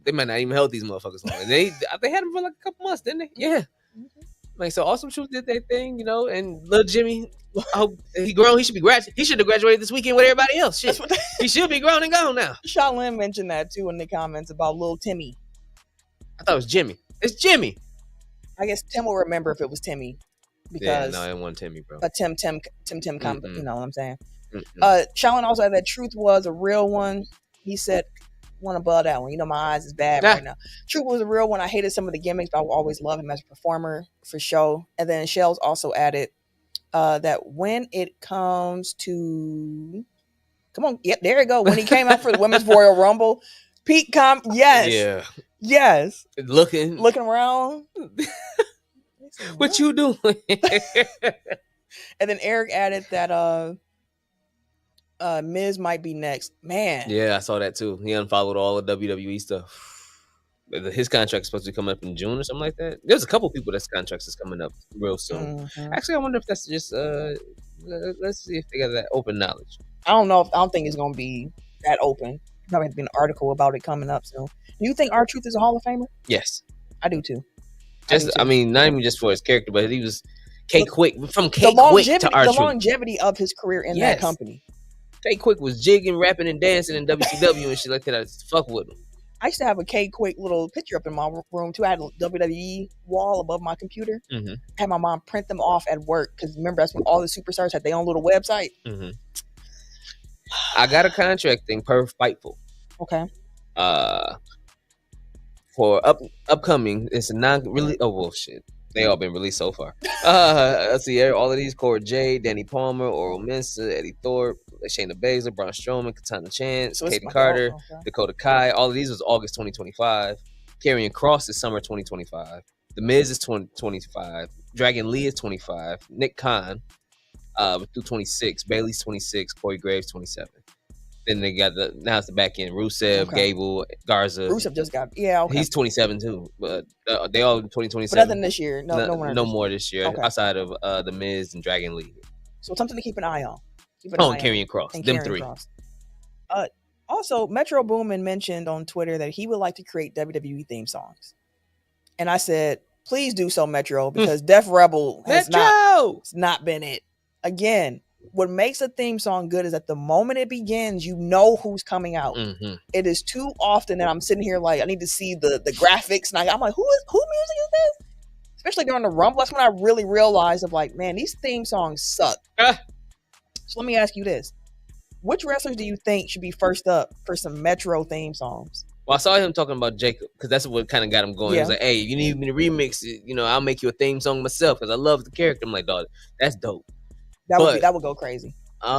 S1: they might not even held these motherfuckers long. And they had them for like a couple months, didn't they? Yeah. Like, so Awesome Truth did their thing, you know, and little Jimmy, I hope he grown. He should have graduated this weekend with everybody else. Shit. He should be grown and gone now.
S2: Shaolin mentioned that too in the comments about little Timmy.
S1: I thought it was Jimmy. It's Jimmy.
S2: I guess Tim will remember if it was Timmy. Because
S1: no, it wasn't Timmy, bro.
S2: But Tim, you know what I'm saying? Shaolin also had that Truth was a real one. He said, one above that one. You know, my eyes is bad right now. Truth was a real one. I hated some of the gimmicks, but I will always love him as a performer for show. And then Shells also added that when it comes to, come on, yep, there you go. When he came out for the Women's Royal Rumble, yes.
S1: Yeah.
S2: Yes.
S1: Looking
S2: around.
S1: What you doing?
S2: And then Eric added that Miz might be next. Man.
S1: Yeah, I saw that too. He unfollowed all the WWE stuff. His contract is supposed to be coming up in June or something like that. There's a couple people that's contracts is coming up real soon. Mm-hmm. Actually, I wonder if that's just let's see if they got that open knowledge.
S2: I don't think it's gonna be that open. Probably have to be an article about it coming up soon. Do you think R-Truth is a Hall of Famer?
S1: Yes.
S2: I do too.
S1: I mean, not even just for his character, but he was K-Quick from K-Quick to R-Truth.
S2: The longevity of his career in that company.
S1: K-Quick was jigging, rapping, and dancing in WCW and shit like that. I just fuck with him.
S2: I used to have a K-Quick little picture up in my room too. I had a WWE wall above my computer. Mm-hmm. I had my mom print them off at work because remember that's when all the superstars had their own little website. Mm-hmm.
S1: I got a contract thing per Fightful.
S2: Okay.
S1: For upcoming, it's a non-really. Oh well, shit. They all been released so far. Let's see. All of these: Cora Jade, Danny Palmer, Oral Mensah, Eddie Thorpe, Shayna Baszler, Braun Strowman, Katana Chance, Katie Carter, Dakota Kai. All of these was August 2025. Karrion Kross is summer 2025. The Miz is 2025. Dragon Lee is 25. Nick Khan through 26. Bayley's 26. Corey Graves 27. Then they got now it's the back end. Rusev, Gable, Garza.
S2: Rusev just got okay.
S1: He's 27 too, but they all 2027.
S2: But nothing this year.
S1: No more this year outside of the Miz and Dragon Lee.
S2: So something to keep an eye on.
S1: And Karrion Kross. Them three.
S2: Also, Metro Boomin mentioned on Twitter that he would like to create WWE theme songs, and I said, please do so, Metro, because Def Rebel has not been it again. What makes a theme song good is that the moment it begins, you know who's coming out. Mm-hmm. It is too often that I'm sitting here like I need to see the graphics, and I'm like, who music is this? Especially during the Rumble, that's when I really realized of like, man, these theme songs suck. So let me ask you this: which wrestlers do you think should be first up for some Metro theme songs?
S1: Well, I saw him talking about Jacob because that's what kind of got him going. He was like, hey, you need me to remix it? You know, I'll make you a theme song myself because I love the character. I'm like, dog, that's dope.
S2: That would go crazy. I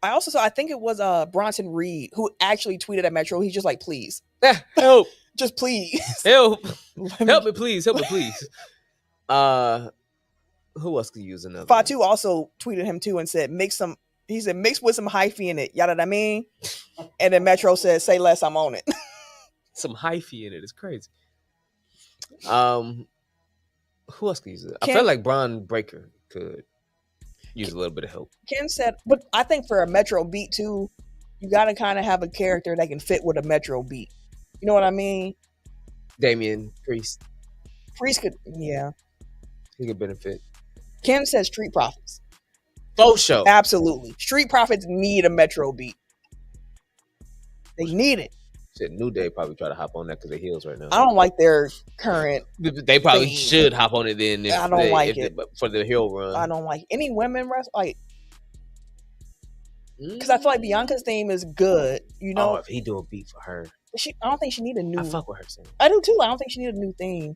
S2: also saw, I think it was Bronson Reed who actually tweeted at Metro. He's just like, please.
S1: Help.
S2: Just please.
S1: Help. Help me, please. Who else could use another?
S2: Fatu also tweeted him too and said, mix with some hyphy in it. Yada what I mean? And then Metro said, say less, I'm on it.
S1: Some hyphy in it. It's crazy. Who else could use it? I feel like Braun Breaker could use a little bit of help.
S2: Ken said, but I think for a Metro beat too, you got to kind of have a character that can fit with a Metro beat. You know what I mean?
S1: Damian Priest.
S2: Priest could, yeah.
S1: He could benefit.
S2: Ken says Street Profits.
S1: Faux show.
S2: Absolutely. Street Profits need a Metro beat. They need it.
S1: Shit, New Day probably try to hop on that because they're heels right now.
S2: I don't like their current.
S1: They probably should hop on it then.
S2: I don't like it
S1: for the heel run.
S2: I don't like any women wrestle because I feel like Bianca's theme is good. You know,
S1: if he do a beat for her,
S2: I don't think she need a new.
S1: I fuck with her.
S2: I do too. I don't think she need a new theme.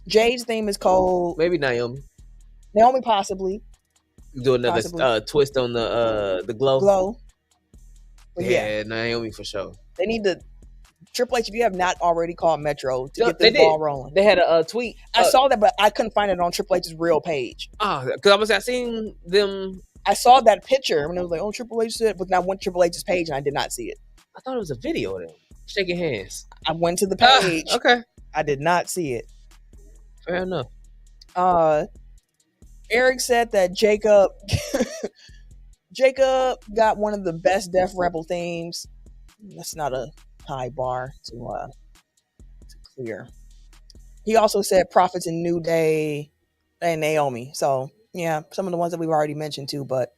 S2: Jade's theme is cold.
S1: Maybe Naomi
S2: possibly.
S1: Do another twist on the glow.
S2: But
S1: yeah, Naomi for sure.
S2: They need to. Triple H, if you have not already called Metro to get this ball rolling.
S1: They had a tweet.
S2: I saw that, but I couldn't find it on Triple H's real page.
S1: Because I seen them.
S2: I saw that picture when it was like, Triple H said, but then I went to Triple H's page and I did not see it.
S1: I thought it was a video of them shaking hands.
S2: I went to the page.
S1: Okay.
S2: I did not see it.
S1: Fair enough.
S2: Eric said that Jacob got one of the best Def Rebel themes. That's not a high bar to clear. He also said Prophets in New Day and Naomi. So yeah, some of the ones that we've already mentioned too, but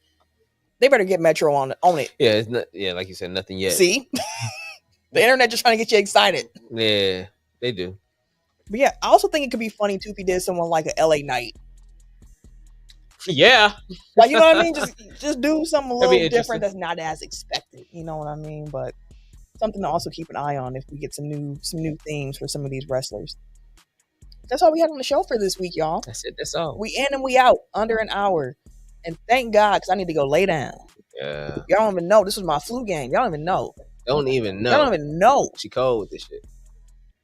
S2: they better get Metro on it.
S1: Yeah, it's not. Yeah, like you said, nothing yet.
S2: See, the internet just trying to get you excited.
S1: Yeah, they do.
S2: But yeah, I also think it could be funny too if he did someone like a LA Night.
S1: Yeah,
S2: Like, you know what I mean? Just do something a
S1: That'd be
S2: little different that's not as expected. You know what I mean? But something to also keep an eye on if we get some new themes for some of these wrestlers. That's all we had on the show for this week, y'all.
S1: That's it. That's all.
S2: We in and we out under an hour. And thank God, because I need to go lay down.
S1: Yeah.
S2: Y'all don't even know. This was my flu game. Y'all don't even know.
S1: Don't even know.
S2: Y'all don't even know.
S1: She cold with this shit.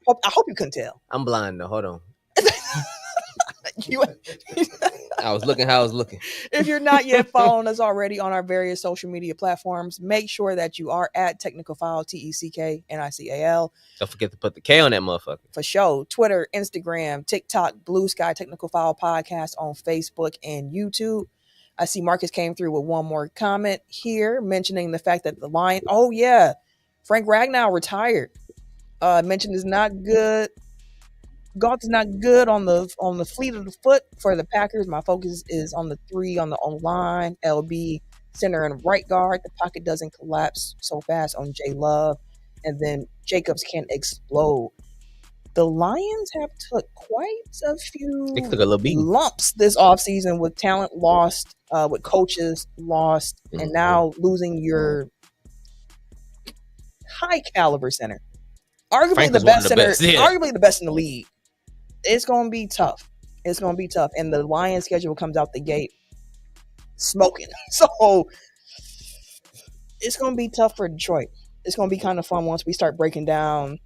S2: I hope you couldn't tell.
S1: I'm blind though. Hold on.
S2: You,
S1: I was looking how I was looking.
S2: if you're not yet following us already on our various social media platforms, make sure that you are at Technical File, TECKNICAL.
S1: Don't forget to put the K on that motherfucker.
S2: For sure. Twitter, Instagram, TikTok, Blue Sky Technical File Podcast on Facebook and YouTube. I see Marcus came through with one more comment here mentioning the fact that the Lion. Oh yeah, Frank Ragnow retired. Mentioned is not good. Golf is not good on the fleet of the foot for the Packers. My focus is on the 3 on the O-line, LB, center and right guard. The pocket doesn't collapse so fast on J Love, and then Jacobs can explode. The Lions have took quite a few
S1: They took a little beating.
S2: lumps this offseason with talent lost, with coaches lost, and now losing your high caliber center. Arguably
S1: Frank
S2: the
S1: was one of
S2: best
S1: the
S2: center,
S1: best, yeah.
S2: arguably the best in the league. It's gonna be tough. It's gonna be tough. And the Lions schedule comes out the gate smoking. So it's gonna be tough for Detroit. It's gonna be kind of fun once we start breaking down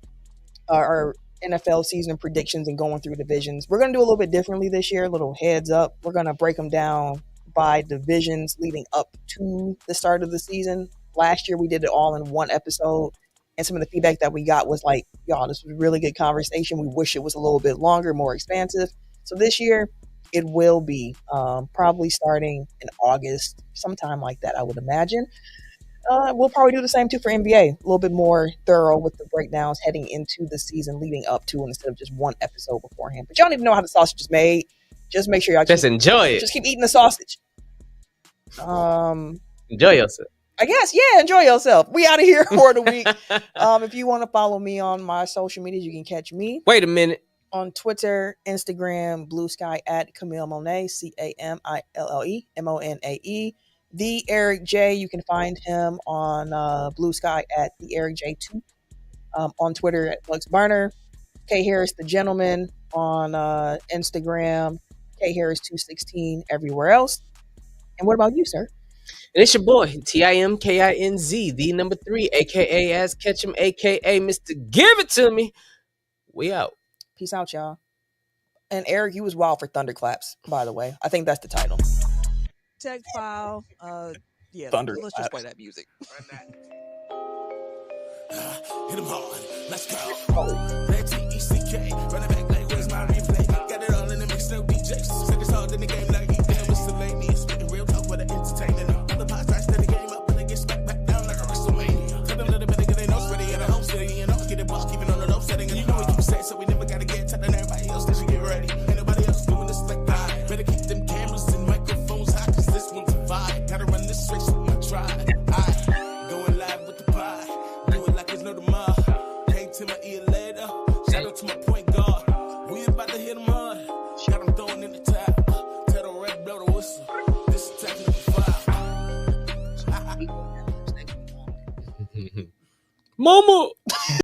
S2: our NFL season predictions and going through divisions. We're going to do a little bit differently this year, a little heads up. We're going to break them down by divisions leading up to the start of the season. Last year, we did it all in one episode, and some of the feedback that we got was like, y'all, this was a really good conversation. We wish it was a little bit longer, more expansive. So this year, it will be probably starting in August, sometime like that, I would imagine. We'll probably do the same too for NBA. A little bit more thorough with the breakdowns heading into the season leading up to, instead of just one episode beforehand. But y'all need to know how the sausage is made. Just make sure y'all
S1: Just enjoy it.
S2: Just keep eating the sausage.
S1: Enjoy yourself.
S2: I guess, yeah, enjoy yourself. We out of here for the week. If you want to follow me on my social medias, you can catch me.
S1: Wait a minute.
S2: On Twitter, Instagram, Blue Sky at Camille Monet, CAMILLE MONAE. The Eric J, you can find him on Blue Sky at the Eric J2. On Twitter at Flux Burner. K Harris the Gentleman on Instagram. K Harris 216 everywhere else. And what about you, sir?
S1: And it's your boy, TIMKINZ, the number 3, aka As Ketchum, aka Mr. Give It To Me. We out.
S2: Peace out, y'all. And Eric, you was wild for Thunderclaps, by the way. I think that's the title. Tech file. Yeah,
S3: Thunderclaps.
S2: Let's just play that music.
S3: Hit him hard, let's go. Red TECK, running back like where's my replay? Got it all in the mix, no DJs. Said it's hard in the game like damn, miscellaneous. Spitting real talk for the entertainment. All the pods try to the game up, but they get smacked back down like a WrestleMania. Tell them a little bit because they know sweaty in the home city. You know, get it block, even on the low setting. And you know what you say, so we never gotta get telling everybody else that you get ready. Ain't nobody else doing this like I. Better keep them cameras and microphones hot, cause this one's a vibe. Gotta run this race with my tribe. Going live with the pie. Do it like it's no tomorrow. Came to my ear later. Shout out to my point guard. We about to hit him hard. Got him throwing in the tap. Tell the red blow the whistle. This is Technical File.
S1: Mama.